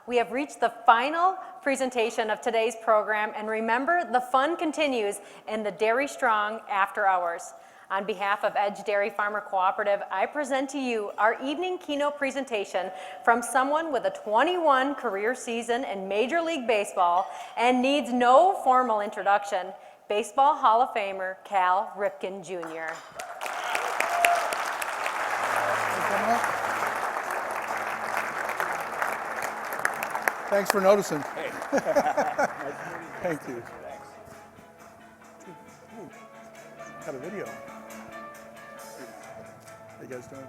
We have reached the final presentation of today's program, and remember, the fun continues in the Dairy Strong after hours. On behalf of Edge Dairy Farmer Cooperative, I present to you our evening keynote presentation from someone with a 21 career season in Major League Baseball and needs no formal introduction, Baseball Hall of Famer Cal Ripken Jr. Thanks for noticing. Hey. Thank you. Thanks. Got a video. How you guys doing?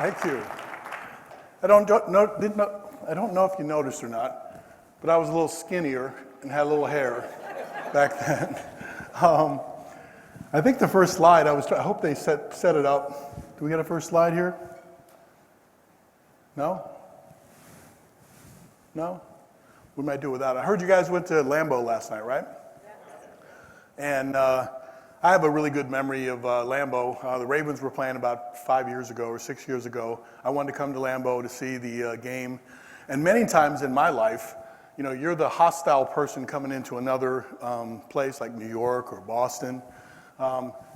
Thank you. I don't know if you noticed or not, but I was a little skinnier and had a little hair back then. I think the first slide, I hope they set it up. Do we get a first slide here? No? No? We might do without it. I heard you guys went to Lambeau last night, right? And I have a really good memory of Lambeau. The Ravens were playing about 5 years ago or 6 years ago. I wanted to come to Lambeau to see the game. And many times in my life, you know, you're the hostile person coming into another place like New York or Boston.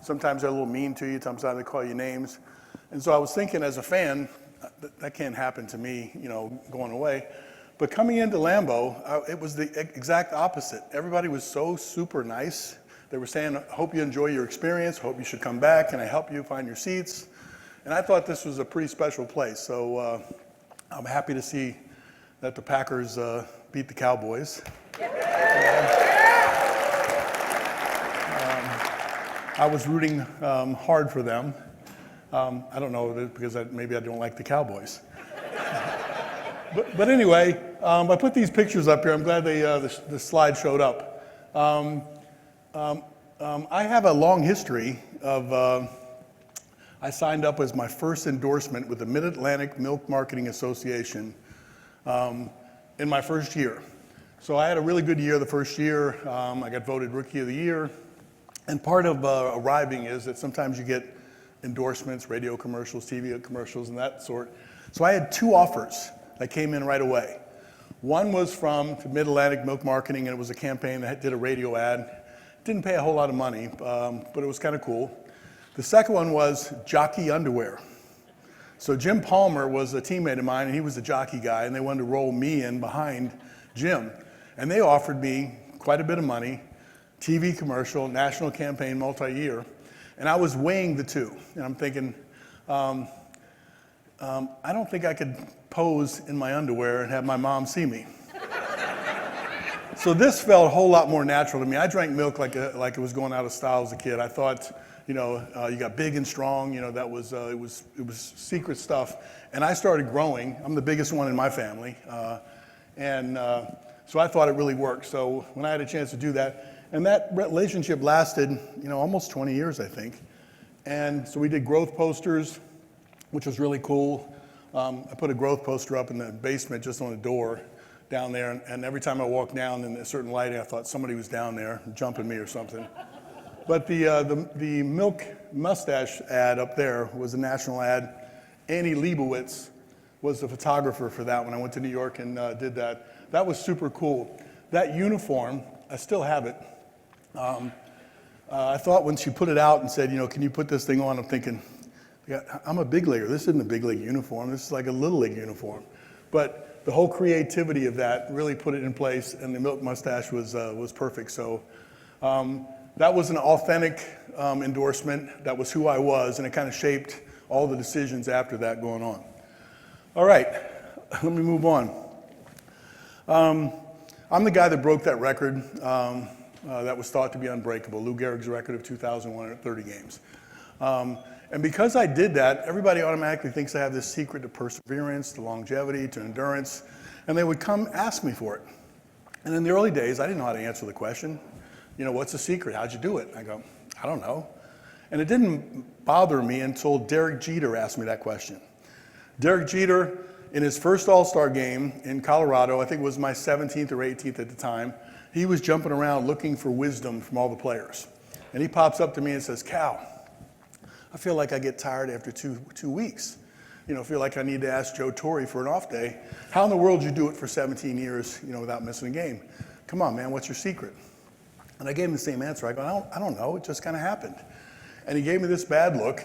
Sometimes they're a little mean to you. Sometimes they call you names. And so I was thinking as a fan, that can't happen to me, you know, going away. But coming into Lambeau, it was the exact opposite. Everybody was so super nice. They were saying, hope you enjoy your experience, hope you should come back, can I help you find your seats? And I thought this was a pretty special place. So I'm happy to see that the Packers beat the Cowboys. I was rooting hard for them. I don't know, because maybe I don't like the Cowboys. But anyway, I put these pictures up here. I'm glad the slide showed up. I have a long history of, I signed up as my first endorsement with the Mid-Atlantic Milk Marketing Association in my first year. So I had a really good year the first year. I got voted Rookie of the Year. And part of arriving is that sometimes you get endorsements, radio commercials, TV commercials, and that sort. So I had 2 offers that came in right away. One was from Mid-Atlantic Milk Marketing, and it was a campaign that did a radio ad. Didn't pay a whole lot of money, but it was kind of cool. The second one was Jockey Underwear. So Jim Palmer was a teammate of mine, and he was the jockey guy, and they wanted to roll me in behind Jim. And they offered me quite a bit of money, TV commercial, national campaign, multi-year. And I was weighing the two. And I'm thinking, I don't think I could pose in my underwear and have my mom see me. So this felt a whole lot more natural to me. I drank milk like it was going out of style as a kid. I thought, you got big and strong. That was it was secret stuff. And I started growing. I'm the biggest one in my family, so I thought it really worked. So when I had a chance to do that, and that relationship lasted, almost 20 years, I think. And so we did growth posters, which was really cool. I put a growth poster up in the basement, just on the door down there, and every time I walked down in a certain lighting, I thought somebody was down there jumping me or something. But the milk mustache ad up there was a national ad. Annie Leibovitz was the photographer for that when I went to New York and did that. That was super cool. That uniform, I still have it. I thought when she put it out and said, can you put this thing on, I'm thinking, I'm a big leaguer. This isn't a big league uniform. This is like a little league uniform. But the whole creativity of that really put it in place, and the milk mustache was perfect. So that was an authentic endorsement. That was who I was, and it kind of shaped all the decisions after that going on. All right, let me move on. I'm the guy that broke that record that was thought to be unbreakable, Lou Gehrig's record of 2,130 games. And because I did that, everybody automatically thinks I have this secret to perseverance, to longevity, to endurance, and they would come ask me for it. And in the early days, I didn't know how to answer the question. What's the secret? How'd you do it? I go, I don't know. And it didn't bother me until Derek Jeter asked me that question. Derek Jeter, in his first All-Star game in Colorado, I think it was my 17th or 18th at the time, he was jumping around looking for wisdom from all the players. And he pops up to me and says, Cal, I feel like I get tired after two weeks. I feel like I need to ask Joe Torre for an off day. How in the world did you do it for 17 years, without missing a game? Come on, man, what's your secret? And I gave him the same answer. I go, I don't know, it just kind of happened. And he gave me this bad look,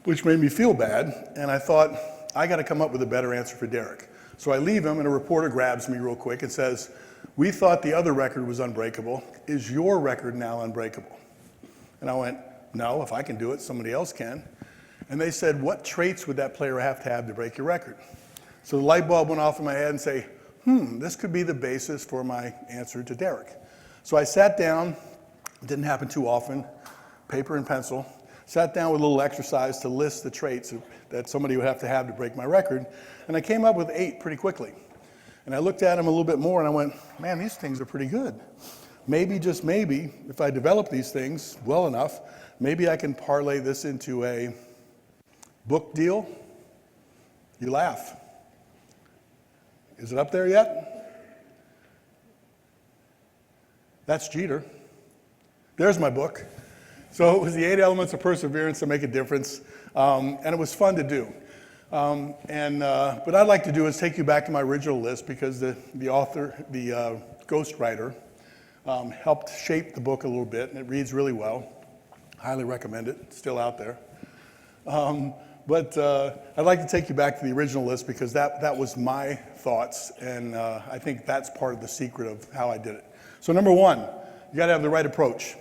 which made me feel bad. And I thought, I got to come up with a better answer for Derek. So I leave him, and a reporter grabs me real quick and says, we thought the other record was unbreakable. Is your record now unbreakable? And I went, no, if I can do it, somebody else can. And they said, what traits would that player have to break your record? So the light bulb went off in my head and say, this could be the basis for my answer to Derek. So I sat down, it didn't happen too often, paper and pencil, sat down with a little exercise to list the traits that somebody would have to break my record, and I came up with 8 pretty quickly. And I looked at them a little bit more and I went, man, these things are pretty good. Maybe, just maybe, if I develop these things well enough, maybe I can parlay this into a book deal. You laugh. Is it up there yet? That's Jeter. There's my book. So it was the 8 elements of perseverance to make a difference, and it was fun to do. What I'd like to do is take you back to my original list, because the author, the ghostwriter, helped shape the book a little bit, and it reads really well. Highly recommend it. It's still out there. But I'd like to take you back to the original list, because that was my thoughts, and I think that's part of the secret of how I did it. So number 1, you got to have the right approach.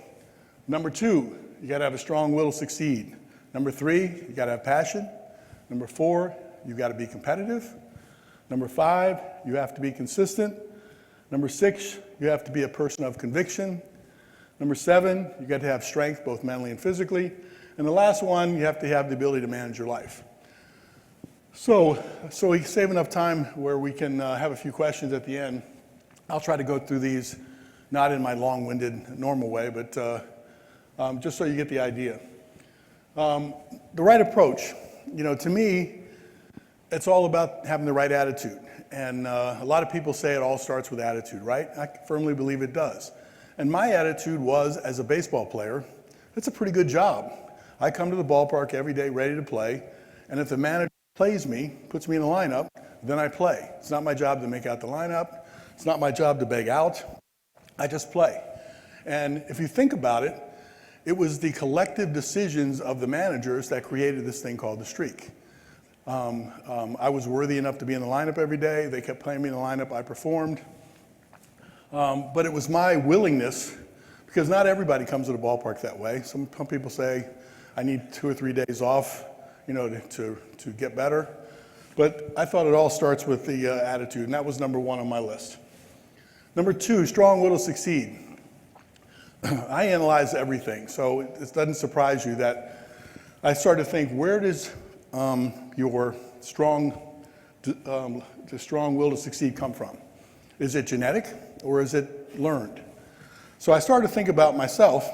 Number 2, you got to have a strong will to succeed. Number 3, you got to have passion. Number 4, you got to be competitive. Number 5, you have to be consistent. Number 6, you have to be a person of conviction. Number 7, you got to have strength, both mentally and physically. And the last one, you have to have the ability to manage your life. So we save enough time where we can have a few questions at the end. I'll try to go through these, not in my long-winded normal way, but just so you get the idea. The right approach, to me, it's all about having the right attitude. And a lot of people say it all starts with attitude, right? I firmly believe it does. And my attitude was, as a baseball player, it's a pretty good job. I come to the ballpark every day ready to play, and if the manager plays me, puts me in the lineup, then I play. It's not my job to make out the lineup. It's not my job to beg out. I just play. And if you think about it, it was the collective decisions of the managers that created this thing called the streak. I was worthy enough to be in the lineup every day. They kept playing me in the lineup. I performed. But it was my willingness, because not everybody comes to the ballpark that way. Some people say, I need 2 or 3 days off, to get better. But I thought it all starts with the attitude, and that was number 1 on my list. Number 2, strong will to succeed. I analyze everything, so it doesn't surprise you that I started to think, where does your strong will to succeed come from? Is it genetic or is it learned? So I started to think about myself.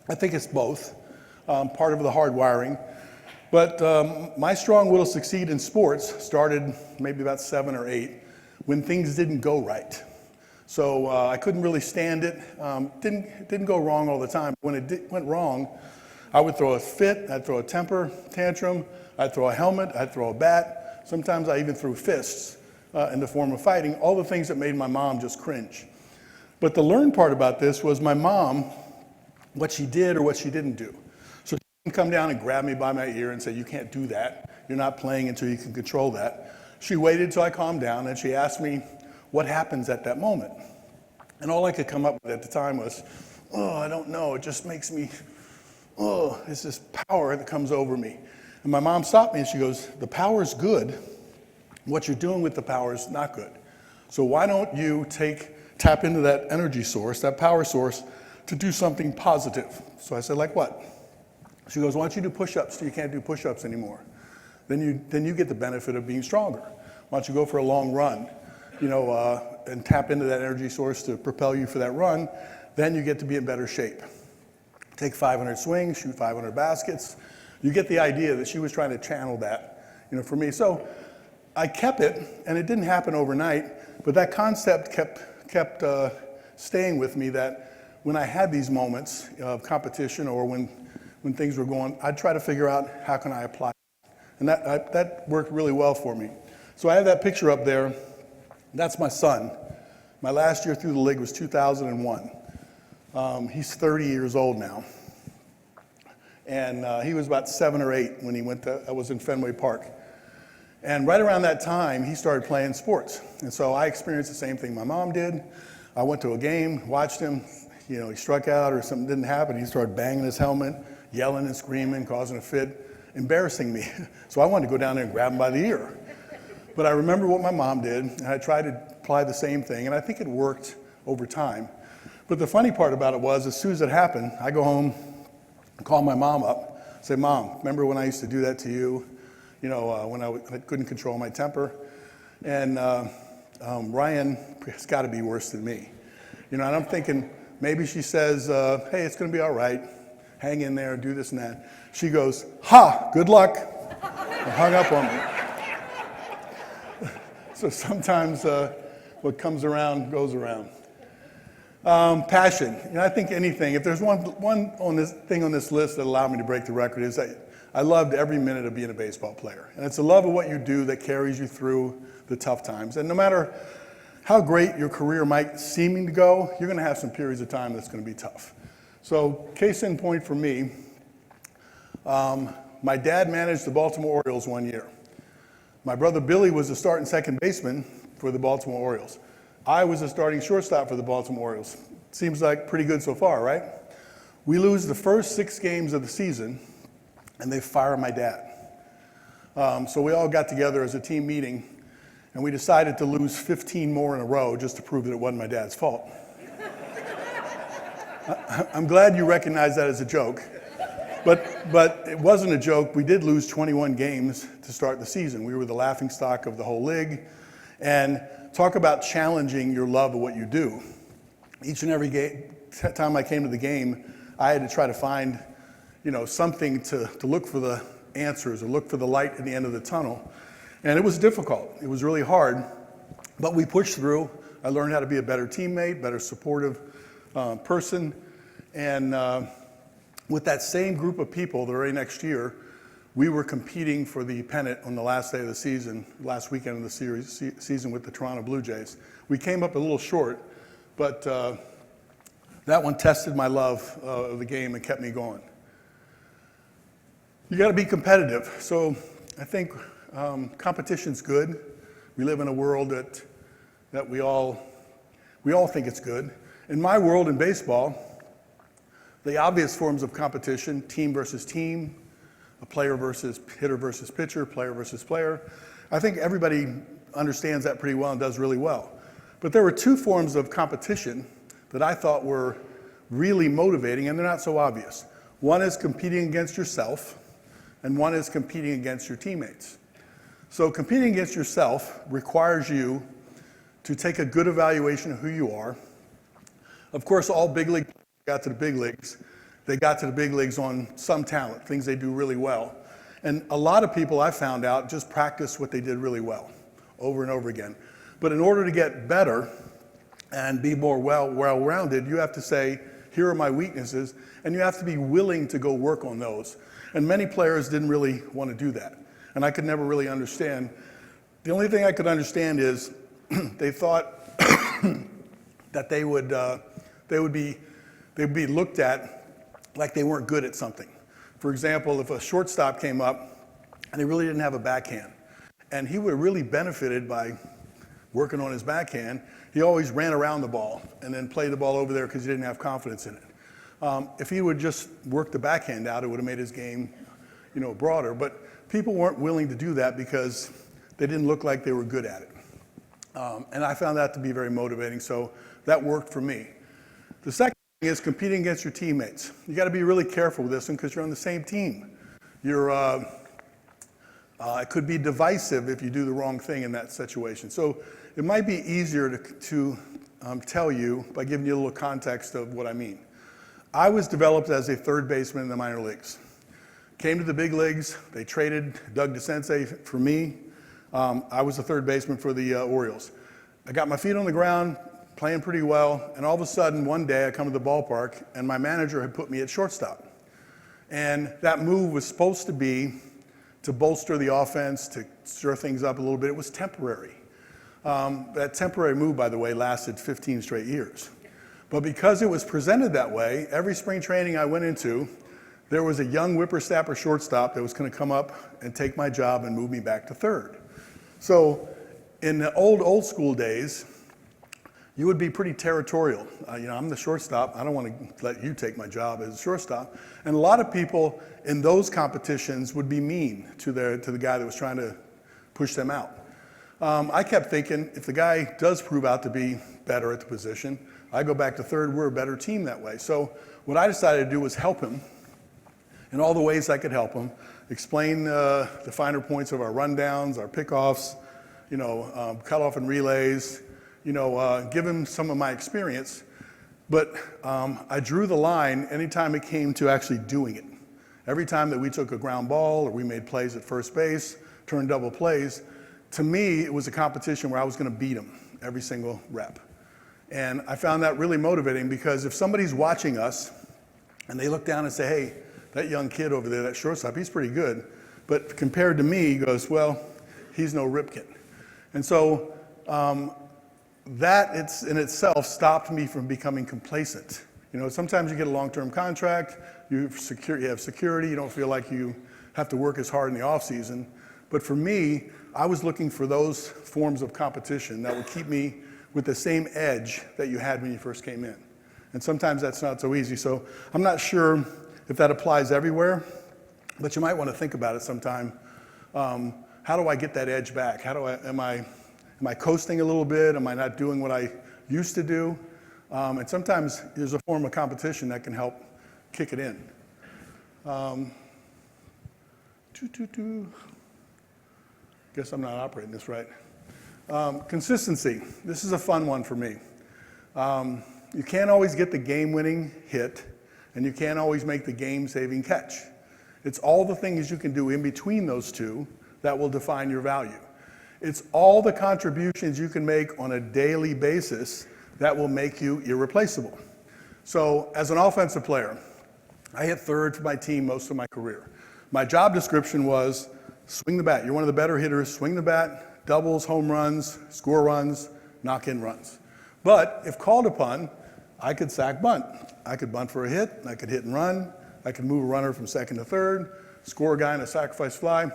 I think it's both, part of the hardwiring. But my strong will to succeed in sports started maybe about 7 or 8 when things didn't go right. So I couldn't really stand it. Didn't go wrong all the time. When it went wrong, I would throw a fit, I'd throw a temper tantrum, I'd throw a helmet, I'd throw a bat. Sometimes I even threw fists in the form of fighting, all the things that made my mom just cringe. But the learned part about this was my mom, what she did or what she didn't do. So she didn't come down and grab me by my ear and say, you can't do that. You're not playing until you can control that. She waited till I calmed down and she asked me, what happens at that moment? And all I could come up with at the time was, I don't know, it just makes me, it's this power that comes over me. And my mom stopped me and she goes, the power's good. What you're doing with the power is not good. So why don't you tap into that energy source, that power source, to do something positive? So I said, like what? She goes, why don't you do push-ups till you can't do push-ups anymore? Then you get the benefit of being stronger. Why don't you go for a long run? And tap into that energy source to propel you for that run, then you get to be in better shape. Take 500 swings, shoot 500 baskets. You get the idea that she was trying to channel that, for me. So I kept it, and it didn't happen overnight, but that concept kept staying with me, that when I had these moments of competition or when things were going, I'd try to figure out how can I apply it. And that worked really well for me. So I have that picture up there. That's my son. My last year through the league was 2001. He's 30 years old now. And he was about 7 or 8 when I was in Fenway Park. And right around that time, he started playing sports. And so I experienced the same thing my mom did. I went to a game, watched him, he struck out or something didn't happen. He started banging his helmet, yelling and screaming, causing a fit, embarrassing me. So I wanted to go down there and grab him by the ear. But I remember what my mom did, and I tried to apply the same thing, and I think it worked over time. But the funny part about it was, as soon as it happened, I go home, call my mom up, say, Mom, remember when I used to do that to you? When I couldn't control my temper? And Ryan has got to be worse than me. And I'm thinking, maybe she says, hey, it's going to be all right. Hang in there, do this and that. She goes, ha, good luck, and hung up on me. So sometimes what comes around goes around. Passion. I think anything. If there's one on this list that allowed me to break the record, is that I loved every minute of being a baseball player. And it's the love of what you do that carries you through the tough times. And no matter how great your career might seem to go, you're going to have some periods of time that's going to be tough. So case in point for me, my dad managed the Baltimore Orioles one year. My brother Billy was the starting second baseman for the Baltimore Orioles. I was the starting shortstop for the Baltimore Orioles. Seems like pretty good so far, right? We lose the first 6 games of the season, and they fire my dad. So we all got together as a team meeting, and we decided to lose 15 more in a row just to prove that it wasn't my dad's fault. I'm glad you recognize that as a joke. But it wasn't a joke. We did lose 21 games to start the season. We were the laughingstock of the whole league. And talk about challenging your love of what you do. Each and every time I came to the game, I had to try to find, something to look for the answers or look for the light at the end of the tunnel. And it was difficult. It was really hard. But we pushed through. I learned how to be a better teammate, better supportive person. And with that same group of people the very next year, we were competing for the pennant on the last day of the season, last weekend of the season with the Toronto Blue Jays. We came up a little short, but that one tested my love of the game and kept me going. You got to be competitive. So I think competition's good. We live in a world that we all think it's good. In my world in baseball, the obvious forms of competition, team versus team, a player versus hitter versus pitcher, player versus player. I think everybody understands that pretty well and does really well. But there were two forms of competition that I thought were really motivating, and they're not so obvious. One is competing against yourself, and one is competing against your teammates. So competing against yourself requires you to take a good evaluation of who you are. Of course, all big league players got to the big leagues. They got to the big leagues on some talent, things they do really well. And a lot of people I found out just practice what they did really well over and over again. But in order to get better and be more well-rounded, you have to say, here are my weaknesses, and you have to be willing to go work on those. And many players didn't really want to do that. And I could never really understand. The only thing I could understand is they thought that they would be looked at like they weren't good at something. For example, if a shortstop came up and he really didn't have a backhand, and he would have really benefited by working on his backhand, he always ran around the ball and then played the ball over there because he didn't have confidence in it. If he would just work the backhand out, it would have made his game, broader. But people weren't willing to do that because they didn't look like they were good at it. And I found that to be very motivating, so that worked for me. The second thing is competing against your teammates. You got to be really careful with this one because you're on the same team. It could be divisive if you do the wrong thing in that situation. So it might be easier to tell you by giving you a little context of what I mean. I was developed as a third baseman in the minor leagues. Came to the big leagues. They traded Doug DeCense for me. I was the third baseman for the Orioles. I got my feet on the ground, playing pretty well, and all of a sudden, one day I come to the ballpark, and my manager had put me at shortstop. And that move was supposed to be to bolster the offense, to stir things up a little bit. It was temporary. That temporary move, by the way, lasted 15 straight years. But because it was presented that way, every spring training I went into, there was a young whippersnapper shortstop that was going to come up and take my job and move me back to third. So in the old school days, you would be pretty territorial. I'm the shortstop. I don't want to let you take my job as a shortstop. And a lot of people in those competitions would be mean to the guy that was trying to push them out. I kept thinking, if the guy does prove out to be better at the position, I go back to third, we're a better team that way. So what I decided to do was help him in all the ways I could help him, explain the finer points of our rundowns, our pickoffs, cutoff and relays, give him some of my experience. But I drew the line anytime it came to actually doing it. Every time that we took a ground ball or we made plays at first base, turned double plays, to me, it was a competition where I was going to beat him every single rep. And I found that really motivating because if somebody's watching us and they look down and say, hey, that young kid over there, that shortstop, he's pretty good. But compared to me, he goes, well, he's no Ripken. And so that in itself stopped me from becoming complacent. Sometimes you get a long-term contract, you have security, you don't feel like you have to work as hard in the off season. But for me, I was looking for those forms of competition that would keep me with the same edge that you had when you first came in. And sometimes that's not so easy. So I'm not sure if that applies everywhere, but you might want to think about it sometime. How do I get that edge back? Am I coasting a little bit? Am I not doing what I used to do? And sometimes there's a form of competition that can help kick it in. Guess I'm not operating this right. Consistency. This is a fun one for me. You can't always get the game-winning hit, and you can't always make the game-saving catch. It's all the things you can do in between those two that will define your value. It's all the contributions you can make on a daily basis that will make you irreplaceable. So as an offensive player, I hit third for my team most of my career. My job description was swing the bat. You're one of the better hitters. Swing the bat, doubles, home runs, score runs, knock in runs. But if called upon, I could sack bunt. I could bunt for a hit. I could hit and run. I could move a runner from second to third, score a guy in a sacrifice fly.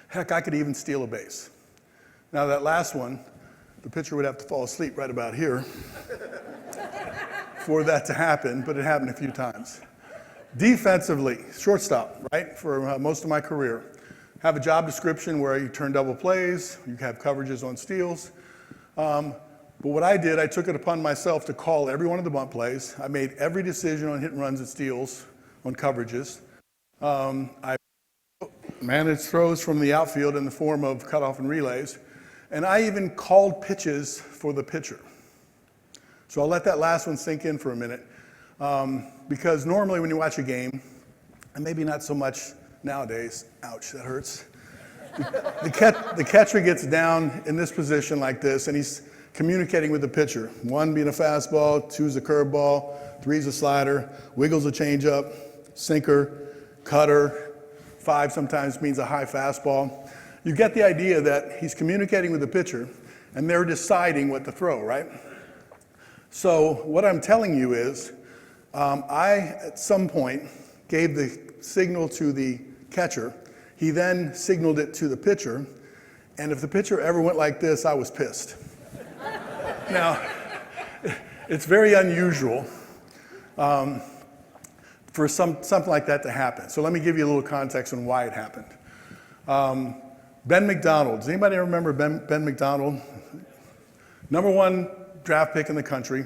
Heck, I could even steal a base. Now that last one, the pitcher would have to fall asleep right about here for that to happen, but it happened a few times. Defensively, shortstop, right, for most of my career. Have a job description where you turn double plays, you have coverages on steals. But what I did, I took it upon myself to call every one of the bunt plays. I made every decision on hit and runs and steals, on coverages. I managed throws from the outfield in the form of cutoff and relays. And I even called pitches for the pitcher. So I'll let that last one sink in for a minute. Because normally when you watch a game, and maybe not so much nowadays, ouch, that hurts. The catcher gets down in this position like this, and he's communicating with the pitcher. 1 being a fastball, 2 is a curveball, 3 is a slider, wiggles a changeup, sinker, cutter, 5 sometimes means a high fastball. You get the idea that he's communicating with the pitcher, and they're deciding what to throw, right? So what I'm telling you is, I, at some point, gave the signal to the catcher. He then signaled it to the pitcher, and if the pitcher ever went like this, I was pissed. Now, it's very unusual for something like that to happen. So let me give you a little context on why it happened. Ben McDonald. Does anybody remember Ben McDonald? #1 draft pick in the country.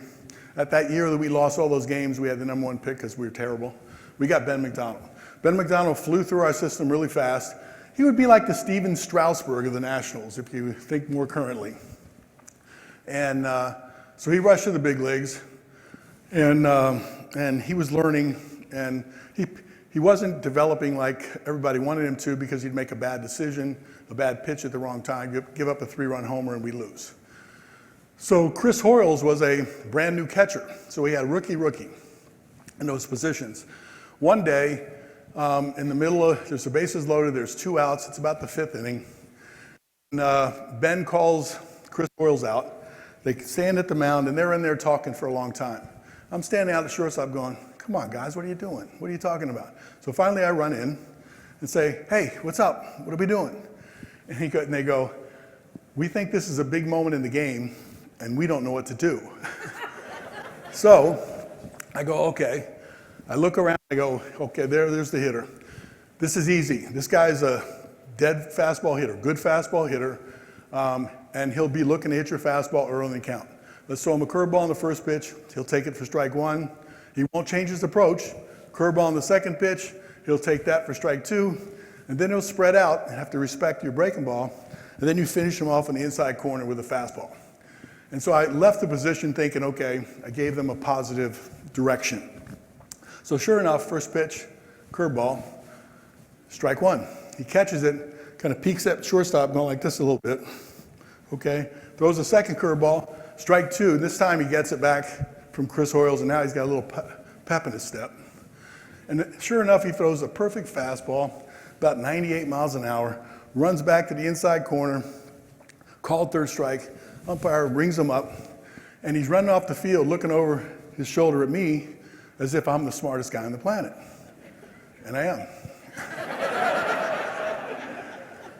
At that year that we lost all those games, we had the #1 pick because we were terrible. We got Ben McDonald. Ben McDonald flew through our system really fast. He would be like the Steven Strasburg of the Nationals, if you think more currently. And so he rushed to the big leagues, and he was learning, and he wasn't developing like everybody wanted him to because he'd make a bad decision, a bad pitch at the wrong time, give up a 3-run homer, and we lose. So Chris Hoyles was a brand new catcher, so he had rookie in those positions. One day, in the middle of, there's the bases loaded, there's 2 outs, it's about the 5th inning, and Ben calls Chris Hoyles out. They stand at the mound, and they're in there talking for a long time. I'm standing out at shortstop going, come on, guys, what are you doing? What are you talking about? So finally I run in and say, hey, what's up? What are we doing? And they go, we think this is a big moment in the game, and we don't know what to do. So I go, okay. I look around, I go, okay, there's the hitter. This is easy. This guy's a dead fastball hitter, good fastball hitter. And he'll be looking to hit your fastball early in the count. Let's throw him a curveball on the first pitch. He'll take it for strike 1. He won't change his approach. Curveball on the second pitch. He'll take that for strike 2. And then he'll spread out and have to respect your breaking ball. And then you finish him off in the inside corner with a fastball. And so I left the position thinking, okay, I gave them a positive direction. So sure enough, first pitch, curveball, strike 1. He catches it, kind of peeks at shortstop, going like this a little bit. Okay, throws a second curveball, strike 2. This time he gets it back from Chris Hoyles, and now he's got a little pep in his step. And sure enough, he throws a perfect fastball, about 98 miles an hour, runs back to the inside corner, called third strike, umpire brings him up, and he's running off the field looking over his shoulder at me as if I'm the smartest guy on the planet. And I am.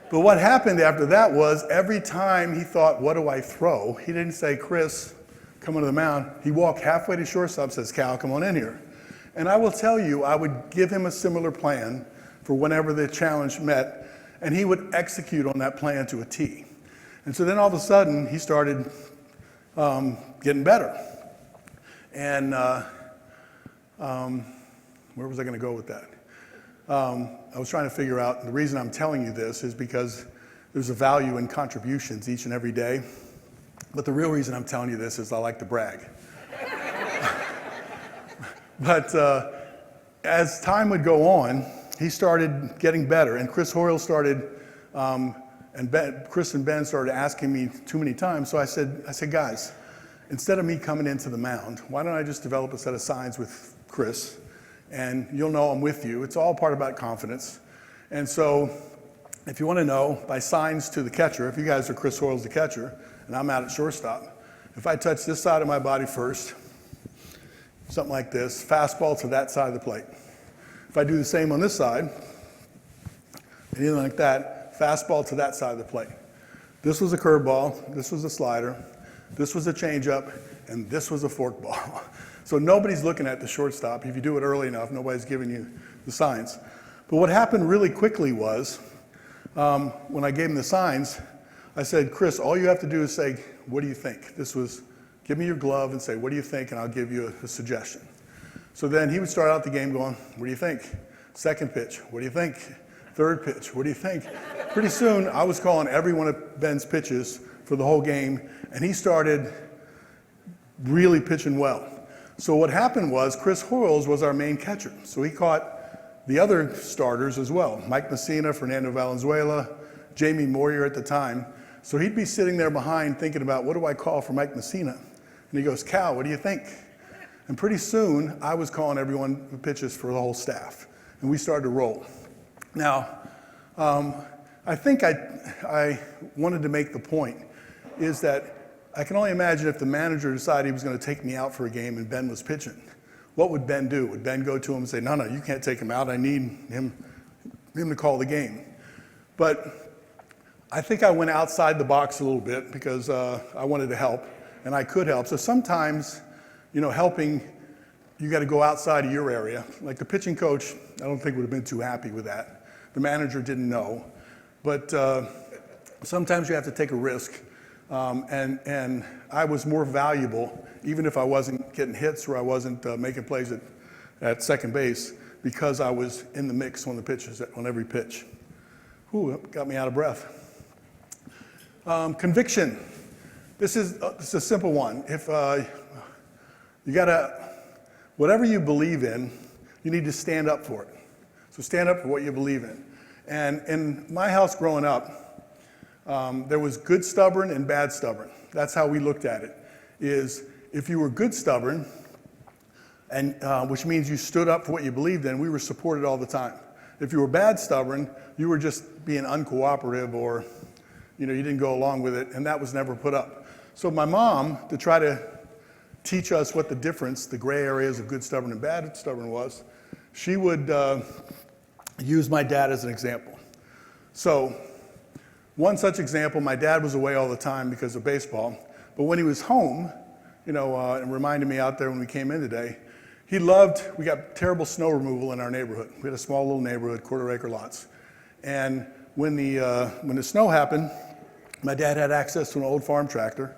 But what happened after that was every time he thought, what do I throw? He didn't say, Chris, come on to the mound. He walked halfway to shortstop, says, Cal, come on in here. And I will tell you, I would give him a similar plan for whenever the challenge met, and he would execute on that plan to a T. And so then all of a sudden, he started getting better. And where was I going to go with that? I was trying to figure out, the reason I'm telling you this is because there's a value in contributions each and every day. But the real reason I'm telling you this is I like to brag. But as time would go on, he started getting better, and Chris Hoyles started, And Chris and Ben started asking me too many times, so I said, guys, instead of me coming into the mound, why don't I just develop a set of signs with Chris, and you'll know I'm with you. It's all part about confidence. And so if you want to know, by signs to the catcher, if you guys are Chris Hoyle's the catcher, and I'm out at shortstop, if I touch this side of my body first, something like this, fastball to that side of the plate. If I do the same on this side, anything like that, fastball to that side of the plate. This was a curveball, this was a slider, this was a changeup, and this was a forkball. So nobody's looking at the shortstop. If you do it early enough, nobody's giving you the signs. But what happened really quickly was, when I gave him the signs, I said, Chris, all you have to do is say, what do you think? This was, give me your glove and say, what do you think? And I'll give you a suggestion. So then he would start out the game going, what do you think? Second pitch, what do you think? Third pitch, what do you think? Pretty soon, I was calling every one of Ben's pitches for the whole game, and he started really pitching well. So what happened was Chris Hoyles was our main catcher. So he caught the other starters as well, Mike Messina, Fernando Valenzuela, Jamie Moyer at the time. So he'd be sitting there behind thinking about, what do I call for Mike Messina? And he goes, Cal, what do you think? And pretty soon, I was calling everyone who pitches for the whole staff. And we started to roll. Now, I think I wanted to make the point is that I can only imagine if the manager decided he was going to take me out for a game and Ben was pitching. What would Ben do? Would Ben go to him and say, no, you can't take him out. I need him to call the game. But I think I went outside the box a little bit because I wanted to help, and I could help. So sometimes, helping, you got to go outside of your area. Like the pitching coach, I don't think would have been too happy with that. The manager didn't know. But sometimes you have to take a risk. And I was more valuable, even if I wasn't getting hits or I wasn't making plays at second base, because I was in the mix on the pitches, on every pitch. Ooh, got me out of breath. Conviction. This is a simple one. If you gotta, whatever you believe in, you need to stand up for it. So stand up for what you believe in. And in my house growing up, there was good stubborn and bad stubborn. That's how we looked at it, is if you were good stubborn, and which means you stood up for what you believed in, we were supported all the time. If you were bad stubborn, you were just being uncooperative or you didn't go along with it, and that was never put up. So my mom, to try to teach us what the difference, the gray areas of good stubborn and bad stubborn was, she would use my dad as an example. So one such example, my dad was away all the time because of baseball, but when he was home, and reminded me out there when we came in today, we got terrible snow removal in our neighborhood. We had a small little neighborhood, quarter-acre lots. And when the snow happened, my dad had access to an old farm tractor,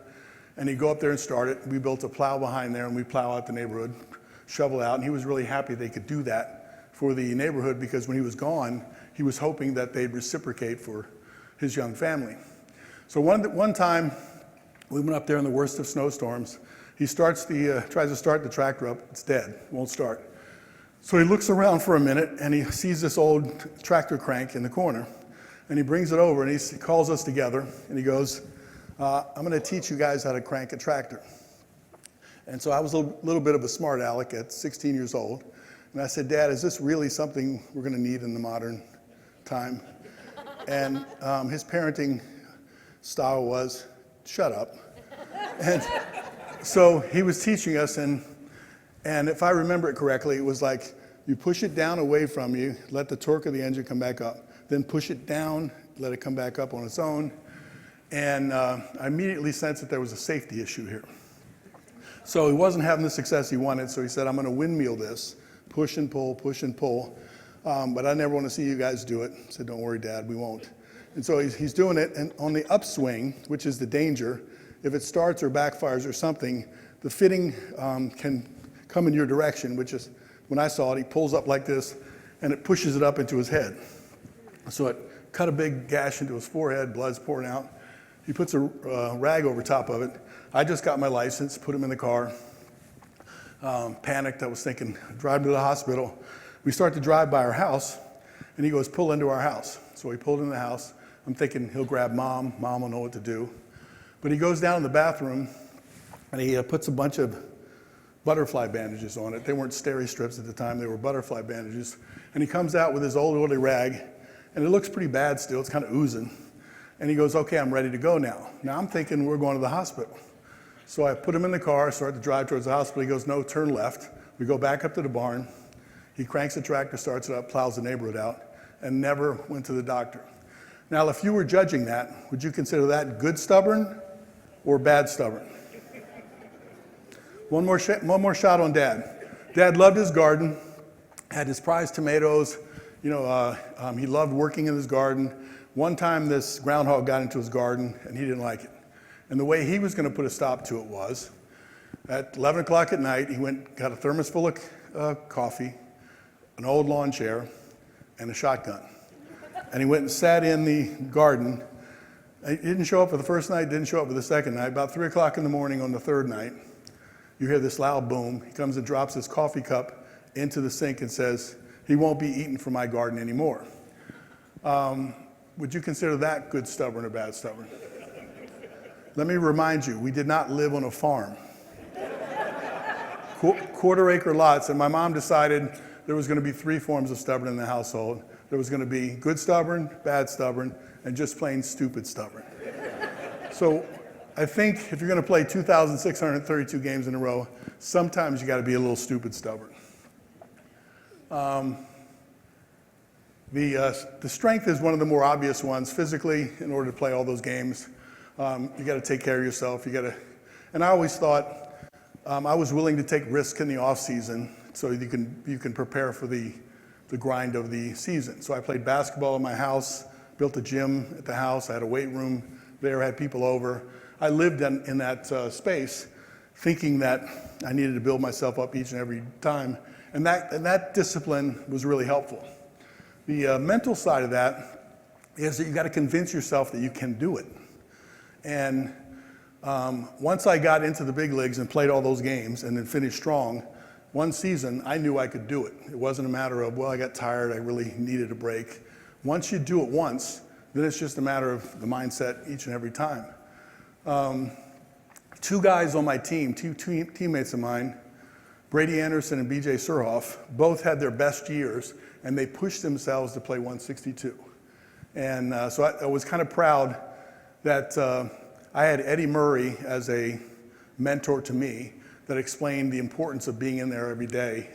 and he'd go up there and start it. We built a plow behind there, and we'd plow out the neighborhood, shovel out, and he was really happy they could do that for the neighborhood because when he was gone, he was hoping that they'd reciprocate for his young family. So one time, we went up there in the worst of snowstorms. He tries to start the tractor up. It's dead, won't start. So he looks around for a minute, and he sees this old tractor crank in the corner. And he brings it over, and he calls us together, and he goes, I'm going to teach you guys how to crank a tractor. And so I was a little bit of a smart aleck at 16 years old. And I said, Dad, is this really something we're going to need in the modern time? And his parenting style was, shut up. And so he was teaching us, and if I remember it correctly, it was like, you push it down away from you, let the torque of the engine come back up. Then push it down, let it come back up on its own. And I immediately sensed that there was a safety issue here. So he wasn't having the success he wanted, so he said, I'm going to windmill this, push and pull, but I never want to see you guys do it. I said, don't worry, Dad, we won't. And so he's doing it, and on the upswing, which is the danger, if it starts or backfires or something, the fitting can come in your direction, which is, when I saw it, he pulls up like this, and it pushes it up into his head. So it cut a big gash into his forehead, blood's pouring out. He puts a rag over top of it. I just got my license, put him in the car, panicked. I was thinking, drive to the hospital. We start to drive by our house, and he goes, pull into our house. So we pulled in the house. I'm thinking he'll grab mom. Mom will know what to do. But he goes down in the bathroom and he puts a bunch of butterfly bandages on it. They weren't steri strips at the time, they were butterfly bandages. And he comes out with his old oily rag, and it looks pretty bad still, it's kind of oozing. And he goes, okay, I'm ready to go now. Now I'm thinking we're going to the hospital. So I put him in the car, start to drive towards the hospital. He goes, no, turn left. We go back up to the barn. He cranks the tractor, starts it up, plows the neighborhood out, and never went to the doctor. Now, if you were judging that, would you consider that good stubborn or bad stubborn? One more shot on Dad. Dad loved his garden, had his prized tomatoes. He loved working in his garden. One time this groundhog got into his garden and he didn't like it. And the way he was going to put a stop to it was, at 11 o'clock at night, he got a thermos full of coffee, an old lawn chair, and a shotgun. And he went and sat in the garden. He didn't show up for the first night, didn't show up for the second night. About 3 o'clock in the morning on the third night, you hear this loud boom. He comes and drops his coffee cup into the sink and says, he won't be eaten from my garden anymore. Would you consider that good stubborn or bad stubborn? Let me remind you, we did not live on a farm. Quarter-acre lots, and my mom decided there was going to be 3 forms of stubborn in the household. There was going to be good stubborn, bad stubborn, and just plain stupid stubborn. So I think if you're going to play 2,632 games in a row, sometimes you got to be a little stupid stubborn. The strength is one of the more obvious ones. Physically, in order to play all those games, you got to take care of yourself. And I always thought I was willing to take risks in the off season so you can prepare for the grind of the season. So I played basketball in my house, built a gym at the house. I had a weight room there, had people over. I lived in that space thinking that I needed to build myself up each and every time. And that discipline was really helpful. The mental side of that is that you got to convince yourself that you can do it. And once I got into the big leagues and played all those games and then finished strong, one season I knew I could do it. It wasn't a matter of, well, I got tired, I really needed a break. Once you do it once, then it's just a matter of the mindset each and every time. 2 guys on my team, two teammates of mine, Brady Anderson and BJ Surhoff, both had their best years, and they pushed themselves to play 162. And so I was kind of proud that I had Eddie Murray as a mentor to me that explained the importance of being in there every day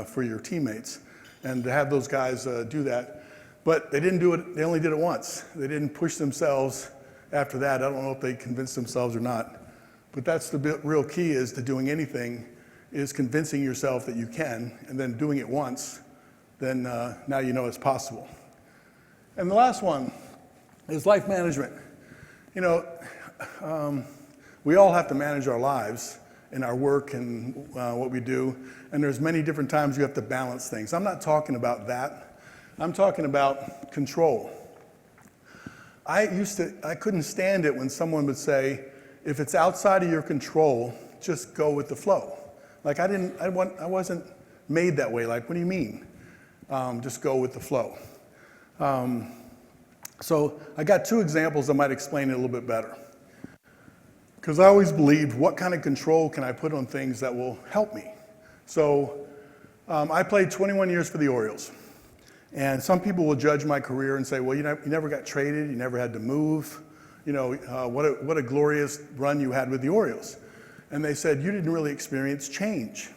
for your teammates. And to have those guys do that. But they didn't do it, they only did it once. They didn't push themselves after that. I don't know if they convinced themselves or not. But that's the real key is to doing anything, is convincing yourself that you can, and then doing it once, then now you know it's possible. And the last one is life management. We all have to manage our lives and our work and what we do, and there's many different times you have to balance things. I'm not talking about that. I'm talking about control. I couldn't stand it when someone would say, if it's outside of your control, just go with the flow. Like I wasn't made that way. Like, what do you mean? Just go with the flow. So I got 2 examples that might explain it a little bit better. Because I always believed, what kind of control can I put on things that will help me? So I played 21 years for the Orioles. And some people will judge my career and say, well, you never got traded, you never had to move. What a glorious run you had with the Orioles. And they said, you didn't really experience change.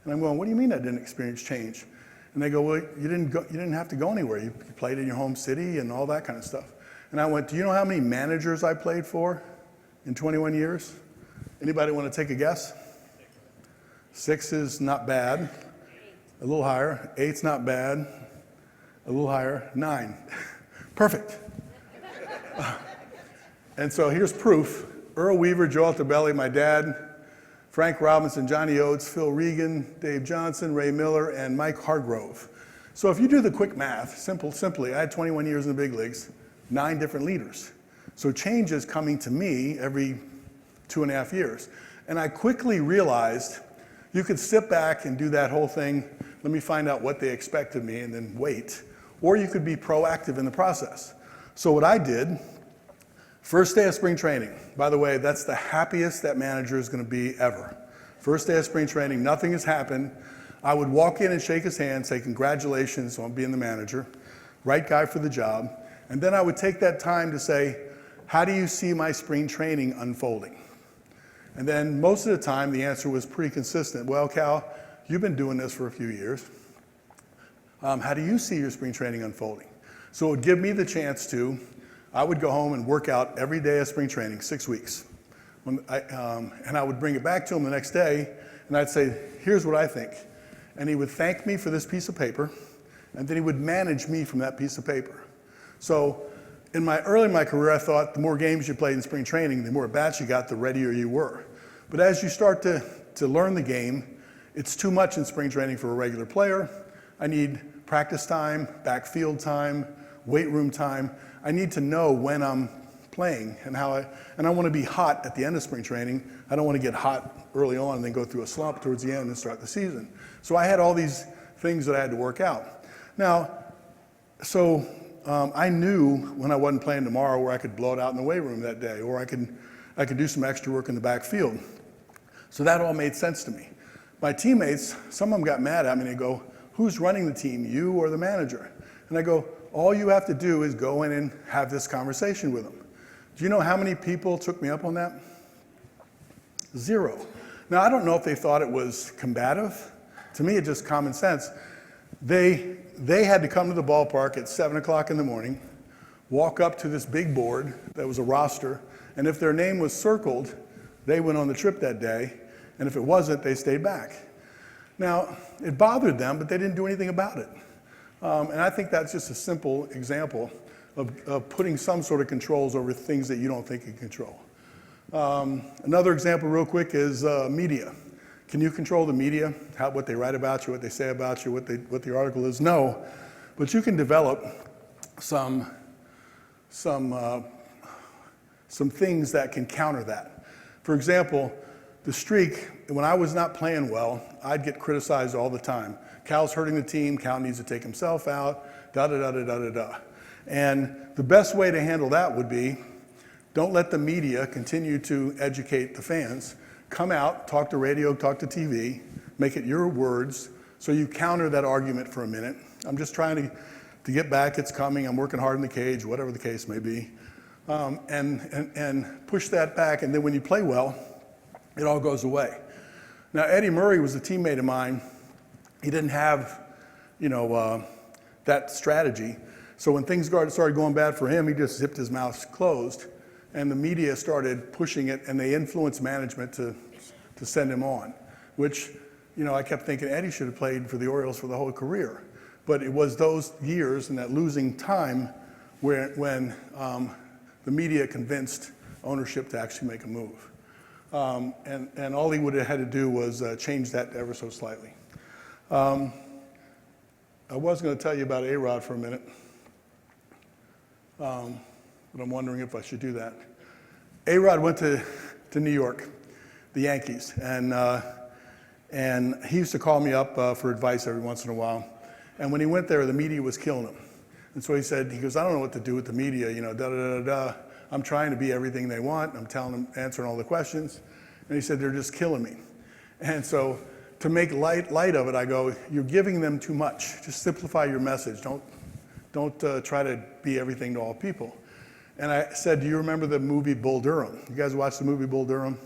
And I'm going, what do you mean I didn't experience change? And they go, well, you didn't have to go anywhere. You played in your home city and all that kind of stuff. And I went, do you know how many managers I played for in 21 years? Anybody want to take a guess? 6 is not bad. A little higher. 8's not bad. A little higher. 9. Perfect. And so here's proof. Earl Weaver, Joe Altobelli, my dad, Frank Robinson, Johnny Oates, Phil Regan, Dave Johnson, Ray Miller, and Mike Hargrove. So if you do the quick math, simply, I had 21 years in the big leagues, 9 different leaders. So change is coming to me every 2.5 years. And I quickly realized you could sit back and do that whole thing, let me find out what they expect of me and then wait. Or you could be proactive in the process. So what I did, first day of spring training, by the way, that's the happiest that manager is going to be ever. First day of spring training, nothing has happened. I would walk in and shake his hand, say congratulations on being the manager, right guy for the job, and then I would take that time to say, how do you see my spring training unfolding? And then most of the time, the answer was pretty consistent. Well, Cal, you've been doing this for a few years. How do you see your spring training unfolding? So it would give me the chance to, I would go home and work out every day of spring training, 6 weeks. And I would bring it back to him the next day, and I'd say, here's what I think. And he would thank me for this piece of paper, and then he would manage me from that piece of paper. So early in my career, I thought the more games you played in spring training, the more at bats you got, the readier you were. But as you start to learn the game, it's too much in spring training for a regular player. I need practice time, backfield time, weight room time. I need to know when I'm playing and I want to be hot at the end of spring training. I don't want to get hot early on and then go through a slump towards the end and start the season. So I had all these things that I had to work out. Now, so I knew when I wasn't playing tomorrow where I could blow it out in the weight room that day, or I could do some extra work in the backfield. So that all made sense to me. My teammates, some of them got mad at me and they go, who's running the team, you or the manager? And I go, all you have to do is go in and have this conversation with them. Do you know how many people took me up on that? 0. Now, I don't know if they thought it was combative. To me, it's just common sense. They had to come to the ballpark at 7 o'clock in the morning, walk up to this big board that was a roster, and if their name was circled, they went on the trip that day, and if it wasn't, they stayed back. Now, it bothered them, but they didn't do anything about it. And I think that's just a simple example of putting some sort of controls over things that you don't think you can control. Another example real quick is media. Can you control the media, what they write about you, what they say about you, what the article is? No, but you can develop some things that can counter that. For example, the streak, when I was not playing well, I'd get criticized all the time. Cal's hurting the team, Cal needs to take himself out, da-da-da-da-da-da-da. And the best way to handle that would be, don't let the media continue to educate the fans. Come out, talk to radio, talk to TV, make it your words, so you counter that argument for a minute. I'm just trying to get back, it's coming, I'm working hard in the cage, whatever the case may be. And push that back, and then when you play well, it all goes away. Now, Eddie Murray was a teammate of mine. He didn't have, that strategy. So when things started going bad for him, he just zipped his mouth closed, and the media started pushing it, and they influenced management to send him on, which, I kept thinking Eddie should have played for the Orioles for the whole career. But it was those years and that losing time when the media convinced ownership to actually make a move. And all he would have had to do was change that ever so slightly. I was going to tell you about A-Rod for a minute, but I'm wondering if I should do that. A-Rod went to New York, the Yankees, and he used to call me up for advice every once in a while. And when he went there, the media was killing him. And so he goes, I don't know what to do with the media, da-da-da-da. I'm trying to be everything they want. I'm telling them, answering all the questions. And he said, they're just killing me. And so to make light of it, I go, you're giving them too much. Just simplify your message. Don't try to be everything to all people. And I said, do you remember the movie Bull Durham? You guys watch the movie Bull Durham?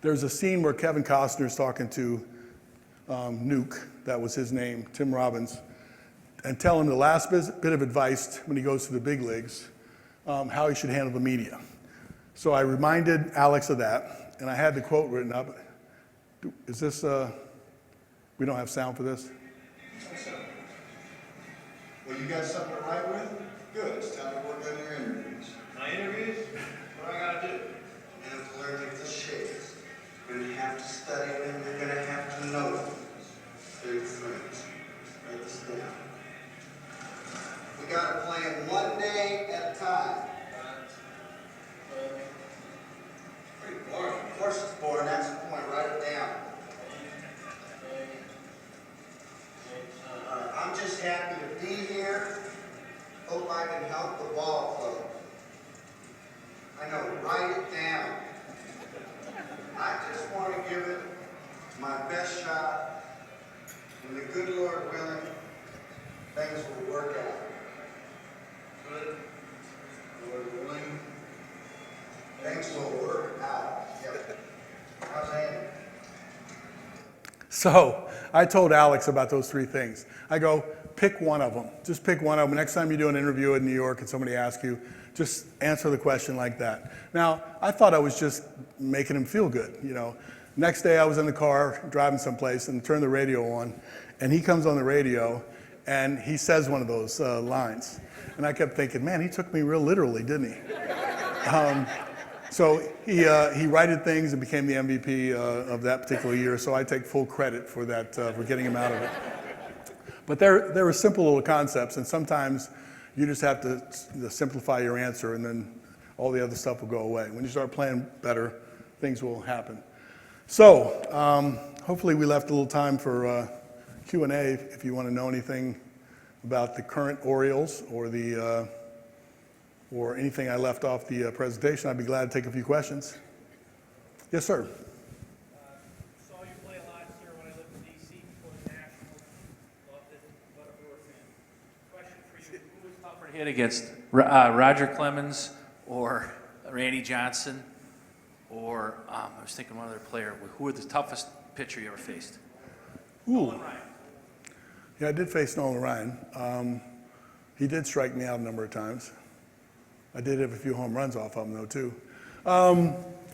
There's a scene where Kevin Costner's talking to Nuke, that was his name, Tim Robbins, and tell him the last bit of advice when he goes to the big leagues, how he should handle the media. So I reminded Alex of that, and I had the quote written up. Is this, we don't have sound for this? Well, you got something to write with? Good, it's time to work on your interviews. My interviews? What do I gotta do? You have to learn the cliches. You're gonna have to study them, you're gonna have to know them. They're your friends. Write this down. We gotta plan one day at a time. Pretty boring. Of course it's boring, that's the point. Write it down. I'm just happy to be here. Hope I can help the ball club. I know, write it down. I just want to give it my best shot, and the good Lord willing, things will work out. Good Lord willing, things will work out. Yep. How's Andy? So I told Alex about those three things. I go, pick one of them. Just pick one of them. Next time you do an interview in New York and somebody asks you, just answer the question like that. Now, I thought I was just making him feel good, you know. Next day I was in the car driving someplace and turned the radio on, and he comes on the radio and he says one of those lines. And I kept thinking, man, he took me real literally, didn't he? So he righted things and became the MVP of that particular year, so I take full credit for that, for getting him out of it. But there were simple little concepts, and sometimes you just have to simplify your answer, and then all the other stuff will go away. When you start playing better, things will happen. So hopefully we left a little time for Q&A if you want to know anything about the current Orioles or anything I left off the presentation. I'd be glad to take a few questions. Yes, sir. Saw you play a lot here when I lived in D.C. before the Nationals. Loved it. What a Brewer fan. Question for you. Who was tougher to hit against? Roger Clemens or Randy Johnson? Or I was thinking one other player. Who was the toughest pitcher you ever faced? Nolan Ryan. Yeah, I did face Nolan Ryan. He did strike me out a number of times. I did have a few home runs off of him, though, too.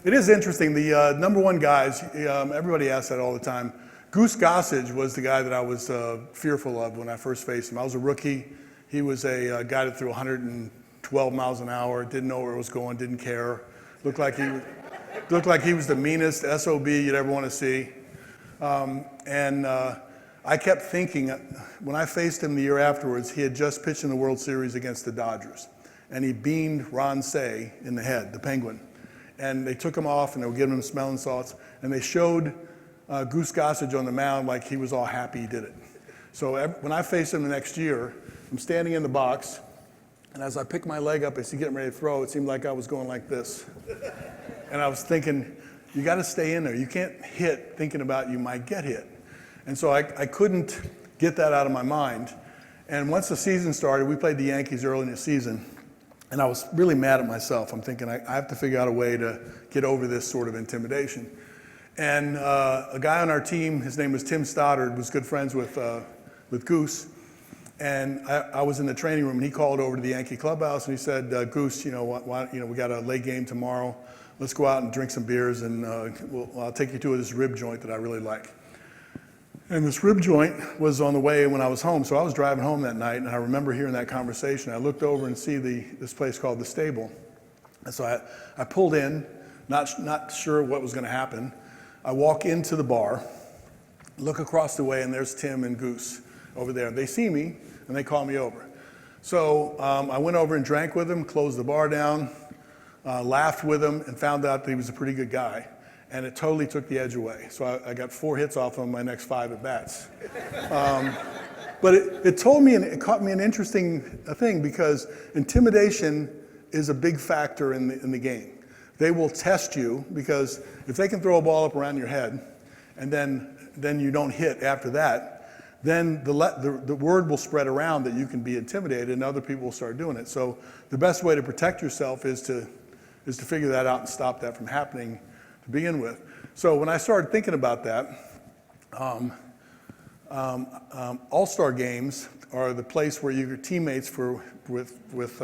It is interesting. The number one guys, everybody asks that all the time. Goose Gossage was the guy that I was fearful of when I first faced him. I was a rookie. He was a guy that threw 112 miles an hour, didn't know where it was going, didn't care. Looked like he was the meanest SOB you'd ever want to see. I kept thinking, when I faced him the year afterwards, he had just pitched in the World Series against the Dodgers. And he beamed Ron Say in the head, the Penguin. And they took him off, and they were giving him smelling salts. And they showed Goose Gossage on the mound like he was all happy he did it. So when I faced him the next year, I'm standing in the box, and as I pick my leg up as he's getting ready to throw, it seemed like I was going like this. And I was thinking, you got to stay in there. You can't hit thinking about you might get hit. And so I couldn't get that out of my mind. And once the season started, we played the Yankees early in the season, and I was really mad at myself. I'm thinking, I have to figure out a way to get over this sort of intimidation. And a guy on our team, his name was Tim Stoddard, was good friends with Goose. And I was in the training room, and he called over to the Yankee clubhouse, and he said, Goose, we got a late game tomorrow. Let's go out and drink some beers, and I'll take you to this rib joint that I really like. And this rib joint was on the way when I was home. So I was driving home that night, and I remember hearing that conversation. I looked over and see this place called The Stable. And so I pulled in, not sure what was going to happen. I walk into the bar, look across the way, and there's Tim and Goose over there. They see me, and they call me over. So I went over and drank with him, closed the bar down, laughed with him, and found out that he was a pretty good guy. And it totally took the edge away. So I got 4 hits off him my next 5 at-bats. But it told me, and it caught me an interesting thing, because intimidation is a big factor in the game. They will test you, because if they can throw a ball up around your head, and then you don't hit after that, then the word will spread around that you can be intimidated, and other people will start doing it. So the best way to protect yourself is to figure that out and stop that from happening to begin with. So when I started thinking about that, all-star games are the place where your teammates with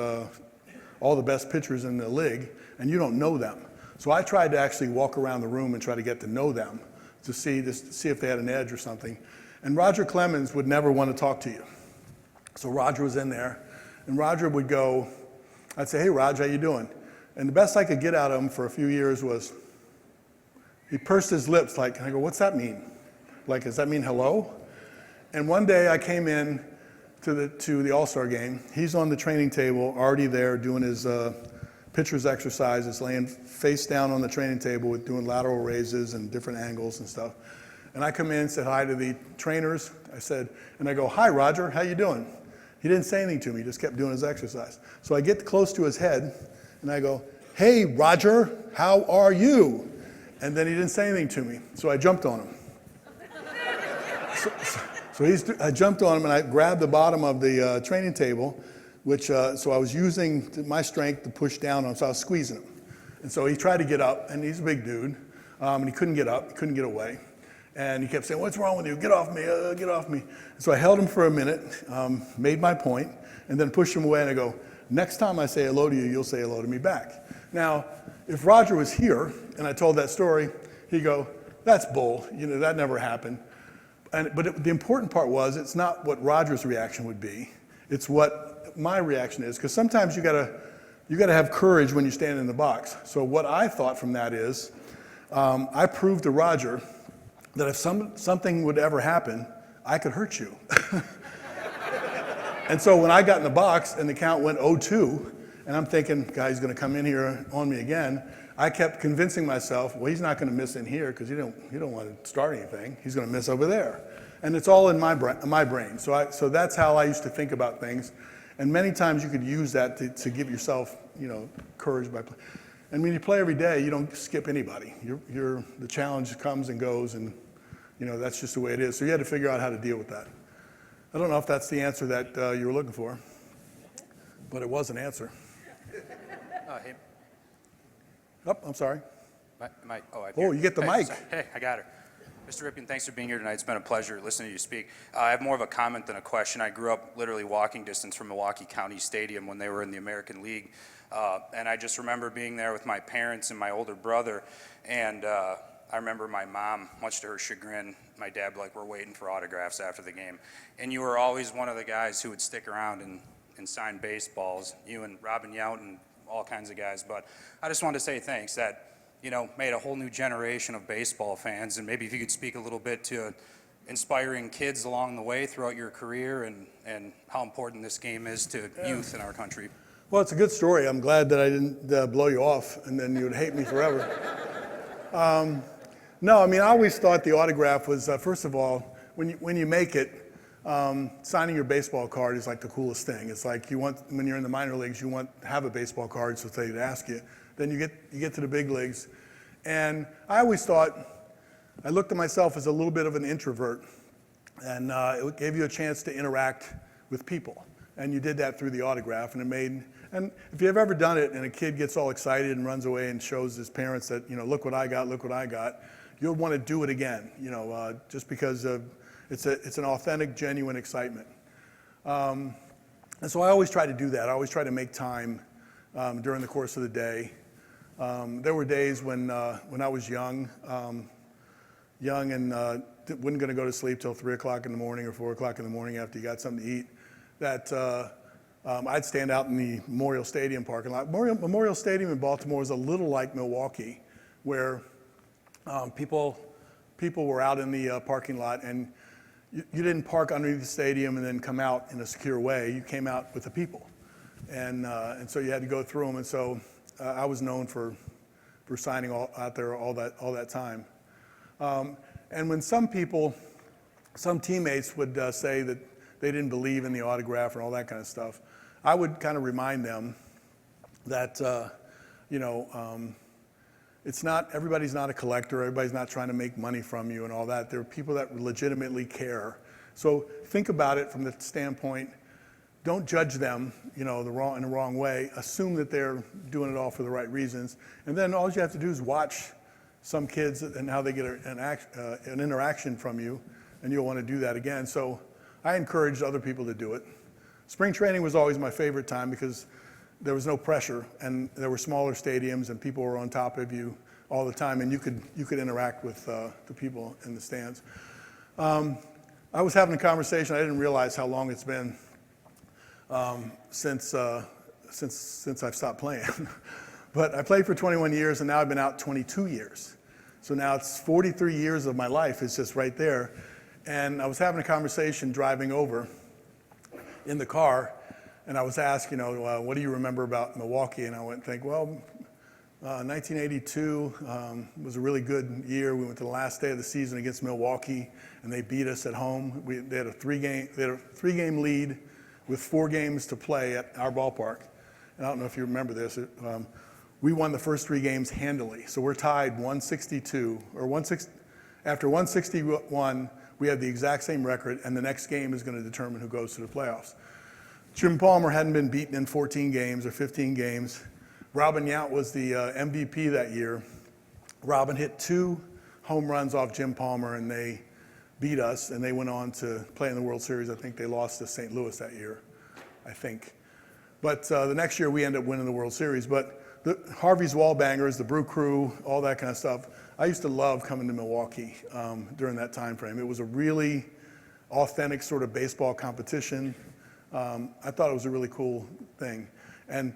all the best pitchers in the league, and you don't know them. So I tried to actually walk around the room and try to get to know them to see if they had an edge or something. And Roger Clemens would never want to talk to you. So Roger was in there, and Roger would go, I'd say, hey, Roger, how you doing? And the best I could get out of him for a few years was, he pursed his lips like, I go, what's that mean? Like, does that mean hello? And one day I came in to the All-Star game. He's on the training table, already there, doing his pitcher's exercises, laying face down on the training table with doing lateral raises and different angles and stuff. And I come in, said hi to the trainers. I go, hi, Roger, how you doing? He didn't say anything to me, he just kept doing his exercise. So I get close to his head, and I go, "Hey, Roger, how are you?" And then he didn't say anything to me, so I jumped on him. I jumped on him, and I grabbed the bottom of the training table, so I was using my strength to push down on him, so I was squeezing him. And so he tried to get up, and he's a big dude, and he couldn't get up, he couldn't get away. And he kept saying, "What's wrong with you? Get off me, get off me." So I held him for a minute, made my point, and then pushed him away, and I go, "Next time I say hello to you, you'll say hello to me back." Now, if Roger was here, and I told that story, he'd go, "That's bull, that never happened." But the important part was, it's not what Roger's reaction would be, it's what my reaction is, because sometimes you gotta have courage when you stand in the box. So what I thought from that is, I proved to Roger that if something would ever happen, I could hurt you. And so when I got in the box and the count went 0-2, and I'm thinking, guy's gonna come in here on me again, I kept convincing myself, well, he's not gonna miss in here because he don't want to start anything. He's gonna miss over there. And it's all in my brain. So that's how I used to think about things. And many times you could use that to give yourself, courage by playing. And when you play every day, you don't skip anybody. The challenge comes and goes, and that's just the way it is. So you had to figure out how to deal with that. I don't know if that's the answer that you were looking for, but it was an answer. Hey, Oh, I'm sorry. oh, you get the mic. Hey, I got her. Mr. Ripken, thanks for being here tonight. It's been a pleasure listening to you speak. I have more of a comment than a question. I grew up literally walking distance from Milwaukee County Stadium when they were in the American League. And I just remember being there with my parents and my older brother. And I remember my mom, much to her chagrin, my dad, we're waiting for autographs after the game. And you were always one of the guys who would stick around and sign baseballs, you and Robin Yount and all kinds of guys. But I just wanted to say thanks that, made a whole new generation of baseball fans. And maybe if you could speak a little bit to inspiring kids along the way throughout your career and how important this game is to youth in our country. Well, it's a good story. I'm glad that I didn't blow you off, and then you would hate me forever. No, I always thought the autograph was, first of all, when you make it, signing your baseball card is like the coolest thing. It's like when you're in the minor leagues, you want to have a baseball card so they'd ask you. Then you get to the big leagues. And I always thought, I looked at myself as a little bit of an introvert, and it gave you a chance to interact with people. And you did that through the autograph, and if you've ever done it and a kid gets all excited and runs away and shows his parents that, look what I got, you'll want to do it again, just because it's an authentic, genuine excitement. And so I always try to do that. I always try to make time during the course of the day. There were days when I was young and wasn't going to go to sleep till 3 o'clock in the morning or 4 o'clock in the morning after you got something to eat, that I'd stand out in the Memorial Stadium parking lot. Memorial Stadium in Baltimore is a little like Milwaukee, where people were out in the parking lot, and you didn't park underneath the stadium and then come out in a secure way. You came out with the people, and so you had to go through them. And so I was known for signing out there all that time. And when some teammates would say that they didn't believe in the autograph and all that kind of stuff, I would kind of remind them that everybody's not a collector, everybody's not trying to make money from you and all that. There are people that legitimately care. So think about it from the standpoint, don't judge them, in the wrong way. Assume that they're doing it all for the right reasons. And then all you have to do is watch some kids and how they get an interaction from you, and you'll want to do that again. So I encouraged other people to do it. Spring training was always my favorite time because there was no pressure, and there were smaller stadiums, and people were on top of you all the time, and you could interact with the people in the stands. I was having a conversation. I didn't realize how long it's been since I've stopped playing. But I played for 21 years, and now I've been out 22 years. So now it's 43 years of my life. It's just right there. And I was having a conversation driving over in the car, and I was asked, what do you remember about Milwaukee? And I went and think, 1982 was a really good year. We went to the last day of the season against Milwaukee, and they beat us at home. They had a three-game lead with 4 games to play at our ballpark. And I don't know if you remember this. We won the first 3 games handily. So we're tied 162, or 160. After 161, we have the exact same record, and the next game is going to determine who goes to the playoffs. Jim Palmer hadn't been beaten in 14 games or 15 games. Robin Yount was the MVP that year. Robin hit 2 home runs off Jim Palmer, and they beat us, and they went on to play in the World Series. I think they lost to St. Louis that year, I think. But the next year, we ended up winning the World Series. But the Harvey's Wallbangers, the Brew Crew, all that kind of stuff, I used to love coming to Milwaukee during that time frame. It was a really authentic sort of baseball competition. I thought it was a really cool thing. And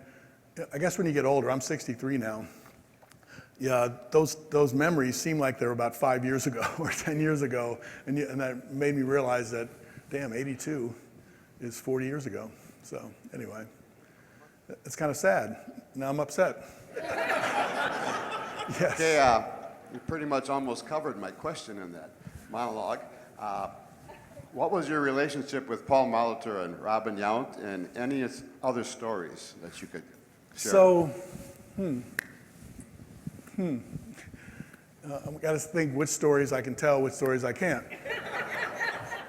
I guess when you get older, I'm 63 now, yeah, those memories seem like they're about 5 years ago or 10 years ago. And that made me realize that, damn, 82 is 40 years ago. So anyway, it's kind of sad. Now I'm upset. Yes. Okay, you pretty much almost covered my question in that monologue. What was your relationship with Paul Molitor and Robin Yount, and any other stories that you could share? So, I've got to think which stories I can tell, which stories I can't.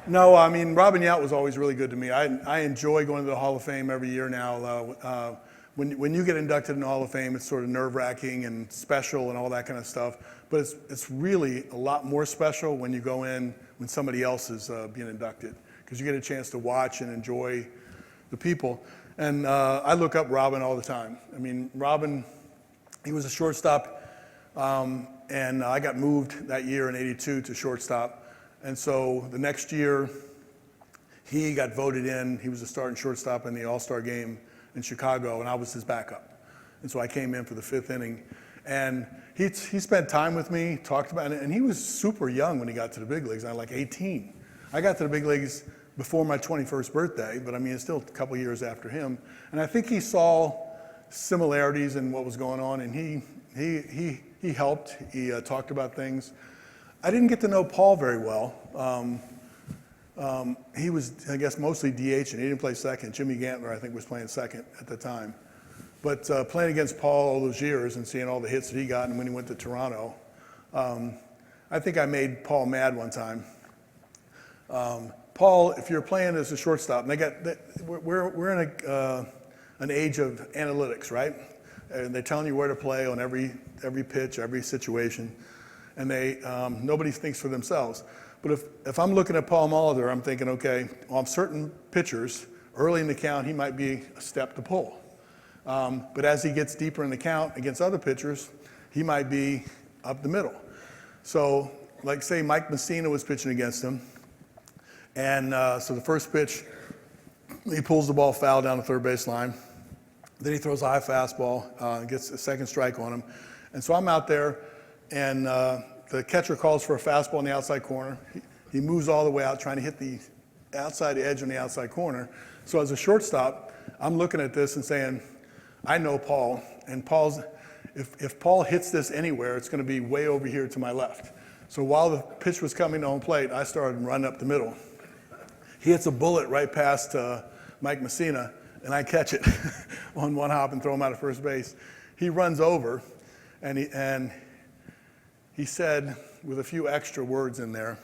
No, I mean, Robin Yount was always really good to me. I enjoy going to the Hall of Fame every year now. When you get inducted in the Hall of Fame, it's sort of nerve-wracking and special and all that kind of stuff. But it's really a lot more special when you go in when somebody else is being inducted, because you get a chance to watch and enjoy the people. And I look up Robin all the time. I mean, Robin, he was a shortstop, and I got moved that year in '82 to shortstop. And so the next year, he got voted in. He was a starting shortstop in the All-Star game in Chicago, and I was his backup. And so I came in for the 5th inning. And he spent time with me, talked about it, and he was super young when he got to the big leagues. I was like 18. I got to the big leagues before my 21st birthday, but I mean, it's still a couple years after him. And I think he saw similarities in what was going on, and he helped. He talked about things. I didn't get to know Paul very well. He was, I guess, mostly DH, and he didn't play second. Jimmy Gantler, I think, was playing second at the time. But playing against Paul all those years and seeing all the hits that he got, and when he went to Toronto, I think I made Paul mad one time. Paul, if you're playing as a shortstop, and we're in an age of analytics, right? And they're telling you where to play on every pitch, every situation, and nobody thinks for themselves. But if I'm looking at Paul Molitor, I'm thinking, okay, on certain pitchers, early in the count, he might be a step to pull. But as he gets deeper in the count against other pitchers, he might be up the middle. So, like, say Mike Messina was pitching against him, and so the first pitch, he pulls the ball foul down the third base line. Then he throws a high fastball and gets a second strike on him. And so I'm out there, and the catcher calls for a fastball in the outside corner. He moves all the way out, trying to hit the outside edge on the outside corner. So as a shortstop, I'm looking at this and saying, I know Paul, and if Paul hits this anywhere, it's going to be way over here to my left. So while the pitch was coming to home plate, I started running up the middle. He hits a bullet right past Mike Messina, and I catch it on one hop and throw him out of first base. He runs over, and he said, with a few extra words in there,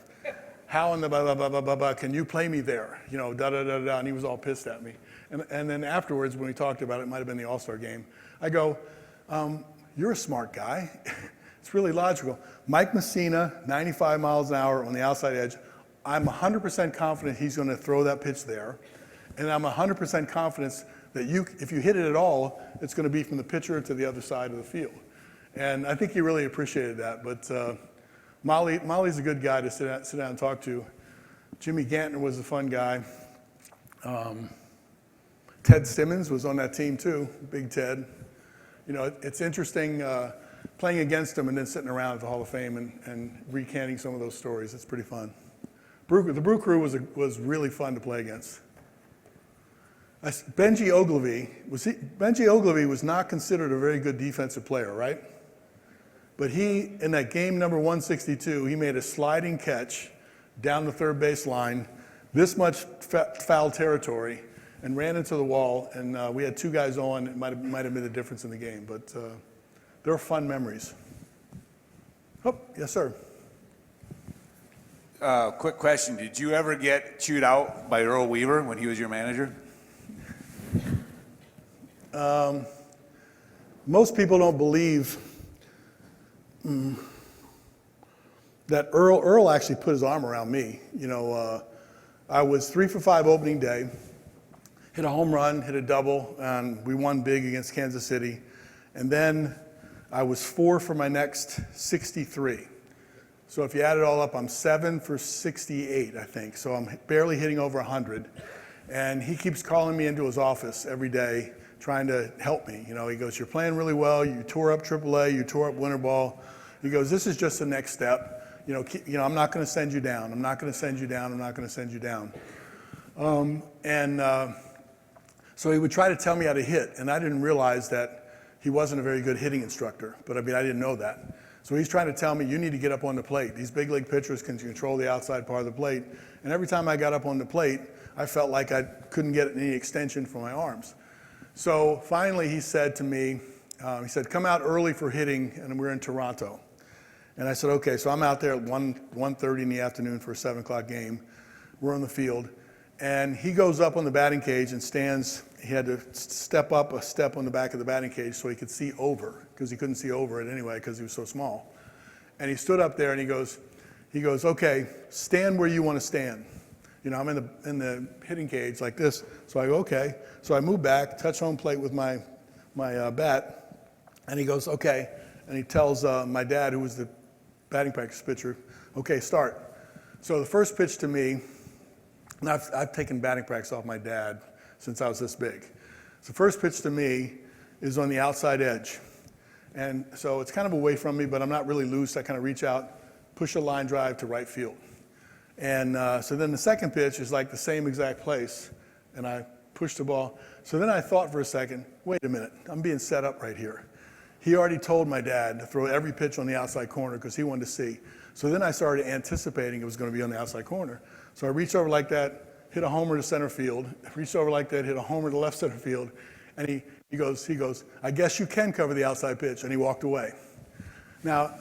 how in the blah, blah, blah, blah, blah, blah, can you play me there? You know, da, da, da, da, and he was all pissed at me. And then afterwards, when we talked about it, it might have been the All-Star game, I go, you're a smart guy. It's really logical. Mike Messina, 95 miles an hour on the outside edge. I'm 100% confident he's going to throw that pitch there. And I'm 100% confident that if you hit it at all, it's going to be from the pitcher to the other side of the field. And I think he really appreciated that. But Molly's a good guy to sit down and talk to. Jimmy Gantner was a fun guy. Ted Simmons was on that team too, Big Ted. You know, it's interesting playing against him and then sitting around at the Hall of Fame and recanting some of those stories. It's pretty fun. The Brew Crew was really fun to play against. Benji Ogilvy was not considered a very good defensive player, right? But he, in that game number 162, he made a sliding catch down the third base line, this much foul territory, and ran into the wall, and we had 2 guys on. It might have made a difference in the game, but they're fun memories. Oh, yes, sir. Quick question. Did you ever get chewed out by Earl Weaver when he was your manager? Most people don't believe that Earl actually put his arm around me. I was 3 for 5 opening day, hit a home run, hit a double, and we won big against Kansas City. And then I was 4 for my next 63. So if you add it all up, I'm 7 for 68, I think. So I'm barely hitting over 100. And he keeps calling me into his office every day, trying to help me. He goes, "You're playing really well. You tore up AAA. You tore up winter ball." He goes, "This is just the next step. I'm not going to send you down. I'm not going to send you down. I'm not going to send you down." So he would try to tell me how to hit, and I didn't realize that he wasn't a very good hitting instructor. But I didn't know that. So he's trying to tell me, "You need to get up on the plate. These big league pitchers can control the outside part of the plate." And every time I got up on the plate, I felt like I couldn't get any extension from my arms. So finally he said to me, he said, "Come out early for hitting," and we're in Toronto. And I said, "Okay." So I'm out there at 1:30 in the afternoon for a 7 o'clock game. We're on the field. And he goes up on the batting cage and stands. He had to step up a step on the back of the batting cage so he could see over, because he couldn't see over it anyway because he was so small. And he stood up there and he goes, "Okay, stand where you want to stand." I'm in the hitting cage like this. So I go, "Okay." So I move back, touch home plate with my bat, and he goes, "Okay." And he tells my dad, who was the batting practice pitcher, "Okay, start." So the first pitch to me, and I've taken batting practice off my dad since I was this big. So the first pitch to me is on the outside edge. And so it's kind of away from me, but I'm not really loose. I kind of reach out, push a line drive to right field. And so then the second pitch is like the same exact place, and I push the ball. So then I thought for a second, wait a minute, I'm being set up right here. He already told my dad to throw every pitch on the outside corner because he wanted to see. So then I started anticipating it was going to be on the outside corner. So I reached over like that, hit a homer to center field, reached over like that, hit a homer to left center field, and he goes, "I guess you can cover the outside pitch," and he walked away. Now,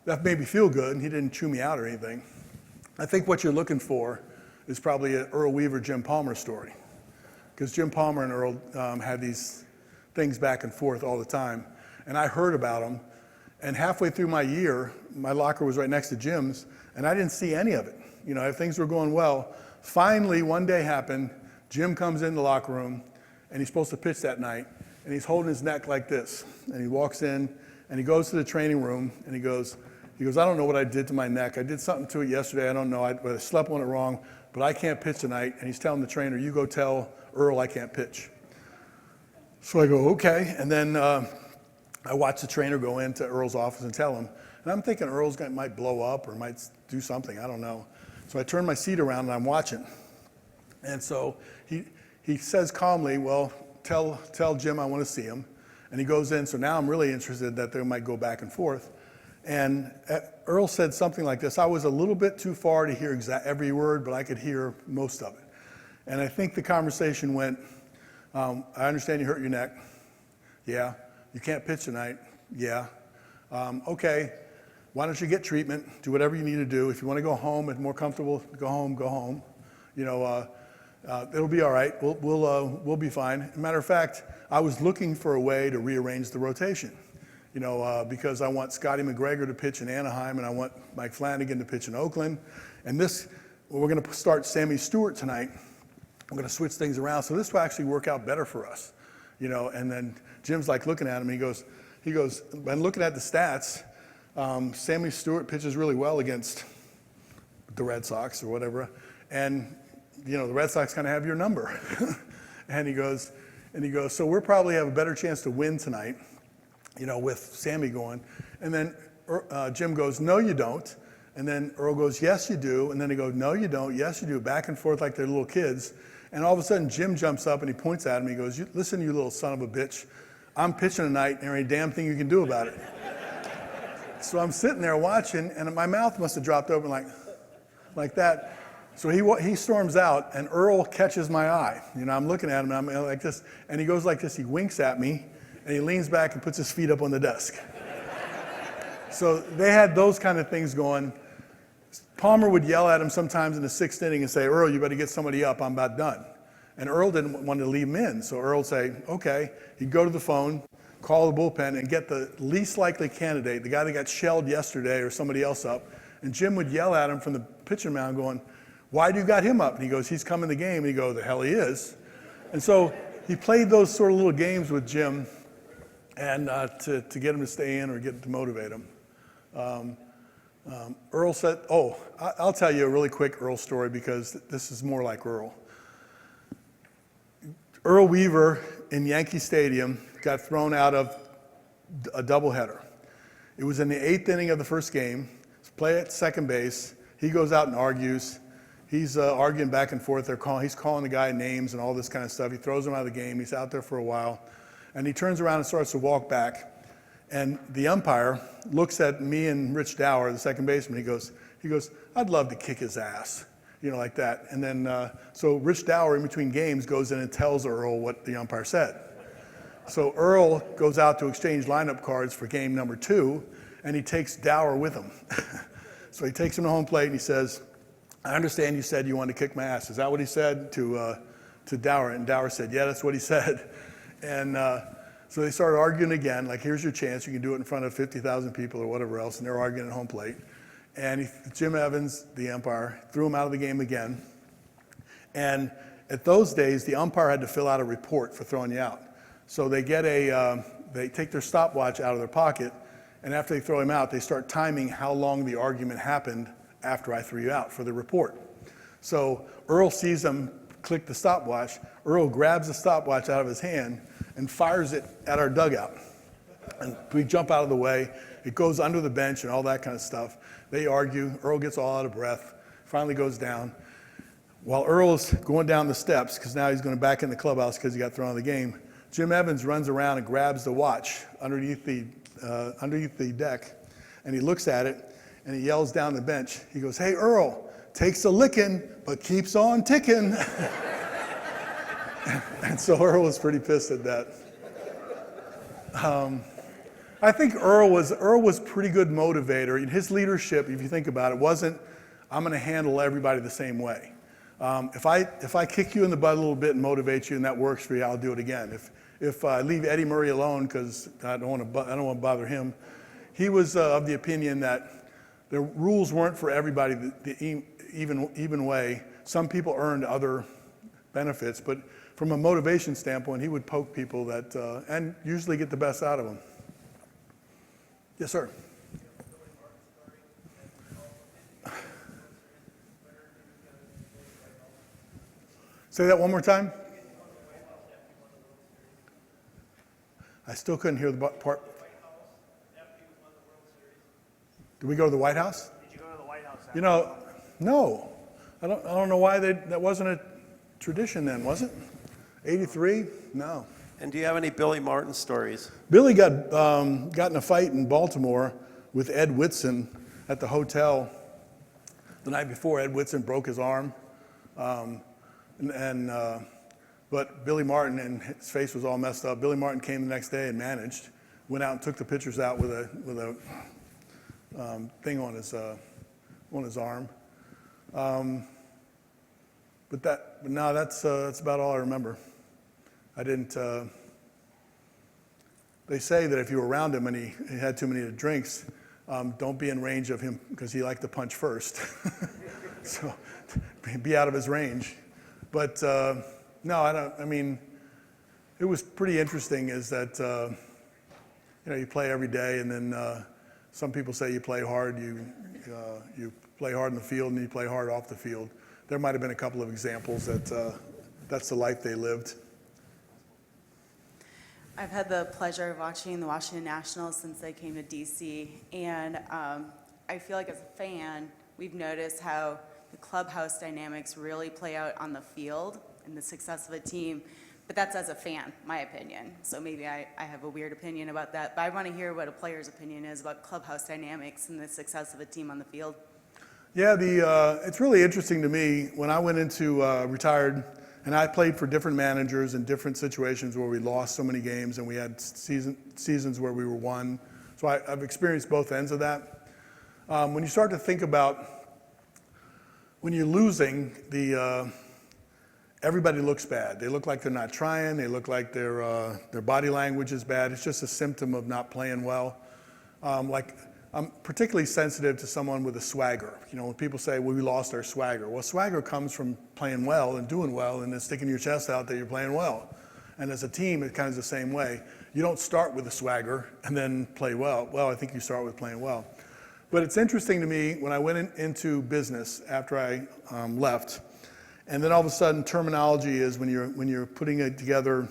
that made me feel good, and he didn't chew me out or anything. I think what you're looking for is probably an Earl Weaver, Jim Palmer story, because Jim Palmer and Earl had these things back and forth all the time, and I heard about them, and halfway through my year, my locker was right next to Jim's, and I didn't see any of it. If things were going well, finally one day happened, Jim comes in the locker room, and he's supposed to pitch that night, and he's holding his neck like this, and he walks in, and he goes to the training room, and he goes, "I don't know what I did to my neck. I did something to it yesterday. I don't know. I slept on it wrong, but I can't pitch tonight." And he's telling the trainer, "You go tell Earl I can't pitch." So I go, "Okay." And then I watch the trainer go into Earl's office and tell him. And I'm thinking Earl's might blow up or might do something. I don't know. So I turn my seat around and I'm watching. And so he says calmly, "Well, tell Jim I want to see him." And he goes in. So now I'm really interested that they might go back and forth. And Earl said something like this. I was a little bit too far to hear every word, but I could hear most of it. And I think the conversation went, "I understand you hurt your neck." "Yeah." "You can't pitch tonight." "Yeah." "Okay, why don't you get treatment, do whatever you need to do. If you want to go home and more comfortable, go home. It'll be all right. We'll be fine." As a matter of fact, I was looking for a way to rearrange the rotation. Because I want Scotty McGregor to pitch in Anaheim, and I want Mike Flanagan to pitch in Oakland. And we're going to start Sammy Stewart tonight. We're going to switch things around. So this will actually work out better for us. And then Jim's like looking at him, and he goes, "I'm looking at the stats. Sammy Stewart pitches really well against the Red Sox or whatever. And, the Red Sox kind of have your number." And he goes, "So we'll probably have a better chance to win tonight, with Sammy going." And then Jim goes, "No, you don't." And then Earl goes, "Yes, you do." And then he goes, "No, you don't. Yes, you do." Back and forth like they're little kids. And all of a sudden, Jim jumps up and he points at him. He goes, "Listen, you little son of a bitch. I'm pitching tonight, and there ain't a damn thing you can do about it." So I'm sitting there watching, and my mouth must have dropped open like that. So he storms out, and Earl catches my eye. You know, I'm looking at him, and I'm like this, and he goes like this. He winks at me, and he leans back and puts his feet up on the desk. So they had those kind of things going. Palmer would yell at him sometimes in the 6th inning and say, Earl, you better get somebody up. I'm about done. And Earl didn't want to leave him in. So Earl would say, okay. He'd go to the phone, call the bullpen, and get the least likely candidate, the guy that got shelled yesterday or somebody else up. And Jim would yell at him from the pitching mound going, why do you got him up? And he goes, he's coming the game. And he goes, the hell he is. And so he played those sort of little games with Jim and to get him to stay in or get to motivate him. Earl said, I'll tell you a really quick Earl story because this is more like Earl. Earl Weaver in Yankee Stadium got thrown out of a doubleheader. It was in the 8th inning of the first game. Play at second base. He goes out and argues. He's arguing back and forth. He's calling the guy names and all this kind of stuff. He throws him out of the game. He's out there for a while. And he turns around and starts to walk back. And the umpire looks at me and Rich Dower, the second baseman. He goes, I'd love to kick his ass, you know, like that. And then, so Rich Dower in between games goes in and tells Earl what the umpire said. So Earl goes out to exchange lineup cards for game number 2, and he takes Dower with him. So he takes him to home plate and he says, I understand you said you wanted to kick my ass. Is that what he said to Dower? And Dower said, yeah, that's what he said. And so they started arguing again, like, here's your chance. You can do it in front of 50,000 people or whatever else. And they're arguing at home plate. And Jim Evans, the umpire, threw him out of the game again. And at those days, the umpire had to fill out a report for throwing you out. So they get they take their stopwatch out of their pocket. And after they throw him out, they start timing how long the argument happened after I threw you out for the report. So Earl sees them click the stopwatch. Earl grabs the stopwatch out of his hand and fires it at our dugout. And we jump out of the way. It goes under the bench and all that kind of stuff. They argue. Earl gets all out of breath, finally goes down. While Earl's going down the steps, because now he's going back in the clubhouse because he got thrown out of the game, Jim Evans runs around and grabs the watch underneath the deck, and he looks at it, and he yells down the bench. He goes, hey, Earl, takes a licking, but keeps on ticking. And so Earl was pretty pissed at that. I think Earl was pretty good motivator. His leadership, if you think about it, wasn't, I'm going to handle everybody the same way. If I kick you in the butt a little bit and motivate you and that works for you, I'll do it again. If I leave Eddie Murray alone because I don't want to bother him, he was of the opinion that the rules weren't for everybody the even way. Some people earned other benefits, but from a motivation standpoint, he would poke people that and usually get the best out of them. Yes, sir. Say that one more time. I still couldn't hear the part. Did we go to the White House? Did you go to the White House? You know, no. I don't know why that wasn't a tradition then, was it? 83? No. And do you have any Billy Martin stories? Billy got in a fight in Baltimore with Ed Whitson at the hotel the night before. Ed Whitson broke his arm. But Billy Martin, and his face was all messed up. Billy Martin came the next day and managed, went out and took the pictures out with a thing on his arm. But no, that's about all I remember. I didn't. They say that if you were around him and he had too many drinks, don't be in range of him because he liked to punch first. So be out of his range. But no, I don't. I mean, it was pretty interesting. Is that you play every day, and then some people say you play hard. You play hard in the field, and you play hard off the field. There might have been a couple of examples that that's the life they lived. I've had the pleasure of watching the Washington Nationals since they came to DC, and I feel like as a fan, we've noticed how the clubhouse dynamics really play out on the field and the success of a team, but that's as a fan, my opinion. So maybe I have a weird opinion about that, but I want to hear what a player's opinion is about clubhouse dynamics and the success of a team on the field. Yeah, it's really interesting to me when I went into retired, and I played for different managers in different situations where we lost so many games, and we had seasons where we were won. So I've experienced both ends of that. When you start to think about when you're losing, everybody looks bad. They look like they're not trying. They look like their body language is bad. It's just a symptom of not playing well. I'm particularly sensitive to someone with a swagger. You know, when people say, well, we lost our swagger. Well, swagger comes from playing well and doing well and then sticking your chest out that you're playing well. And as a team, it's kind of the same way. You don't start with a swagger and then play well. Well, I think you start with playing well. But it's interesting to me when I went into business after I left, and then all of a sudden terminology is when you're putting together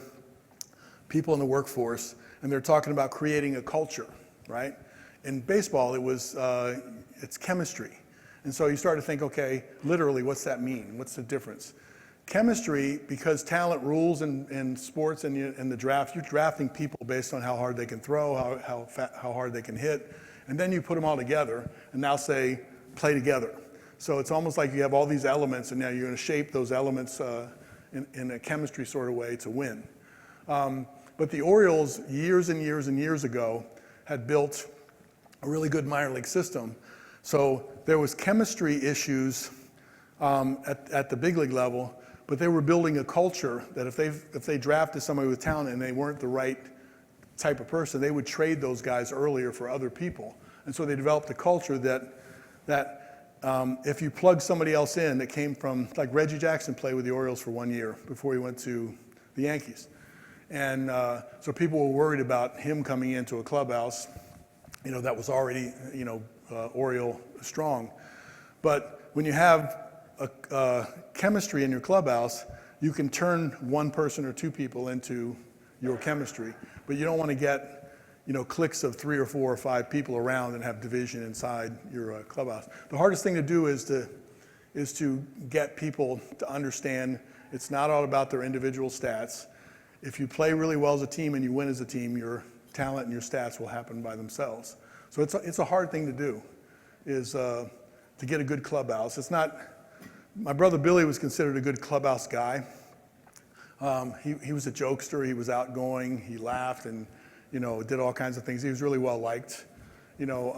people in the workforce and they're talking about creating a culture, right? In baseball, it's chemistry. And so you start to think, okay, literally, what's that mean? What's the difference? Chemistry, because talent rules in sports and in the draft, you're drafting people based on how hard they can throw, how hard they can hit, and then you put them all together and now say, play together. So it's almost like you have all these elements and now you're going to shape those elements in a chemistry sort of way to win. But the Orioles, years and years and years ago, had built a really good minor league system. So there was chemistry issues at the big league level, but they were building a culture that if they drafted somebody with talent and they weren't the right type of person, they would trade those guys earlier for other people. And so they developed a culture that if you plug somebody else in that came from, like Reggie Jackson played with the Orioles for 1 year before he went to the Yankees. And so people were worried about him coming into a clubhouse, you know, that was already, you know, Oriole strong. But when you have a chemistry in your clubhouse, you can turn one person or two people into your chemistry. But you don't want to get, you know, cliques of 3 or 4 or 5 people around and have division inside your clubhouse. The hardest thing to do is to get people to understand it's not all about their individual stats. If you play really well as a team and you win as a team, your talent and your stats will happen by themselves. So it's a hard thing to do, is to get a good clubhouse. It's not, my brother Billy was considered a good clubhouse guy. He was a jokester, he was outgoing, he laughed and, you know, did all kinds of things. He was really well liked, you know,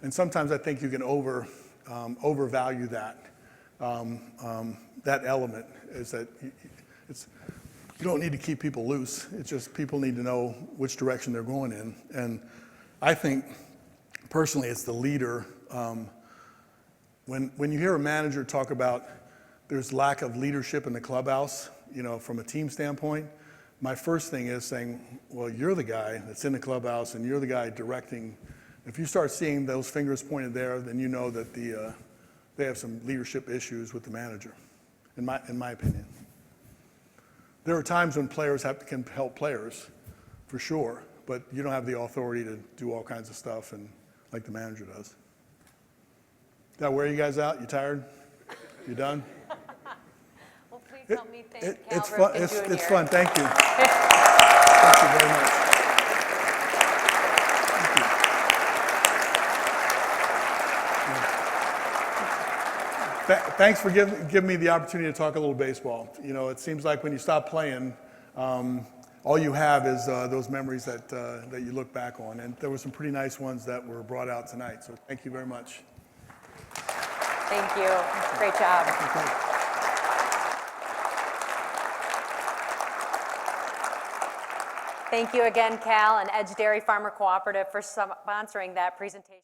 and sometimes I think you can overvalue that. That element is that you don't need to keep people loose. It's just people need to know which direction they're going in. And I think, personally, it's the leader. When you hear a manager talk about there's lack of leadership in the clubhouse, you know, from a team standpoint, my first thing is saying, well, you're the guy that's in the clubhouse and you're the guy directing. If you start seeing those fingers pointed there, then you know that they have some leadership issues with the manager, in my opinion. There are times when players can help players, for sure, but you don't have the authority to do all kinds of stuff and like the manager does. Did I wear you guys out? You tired? You done? Well, please help me thank Cal It's fun. Ripken Jr. It's fun. Thank you. Thank you very much. Thanks for giving me the opportunity to talk a little baseball. You know, it seems like when you stop playing, all you have is those memories that you look back on. And there were some pretty nice ones that were brought out tonight. So thank you very much. Thank you. Great job. Thank you again, Cal and Edge Dairy Farmer Cooperative, for sponsoring that presentation.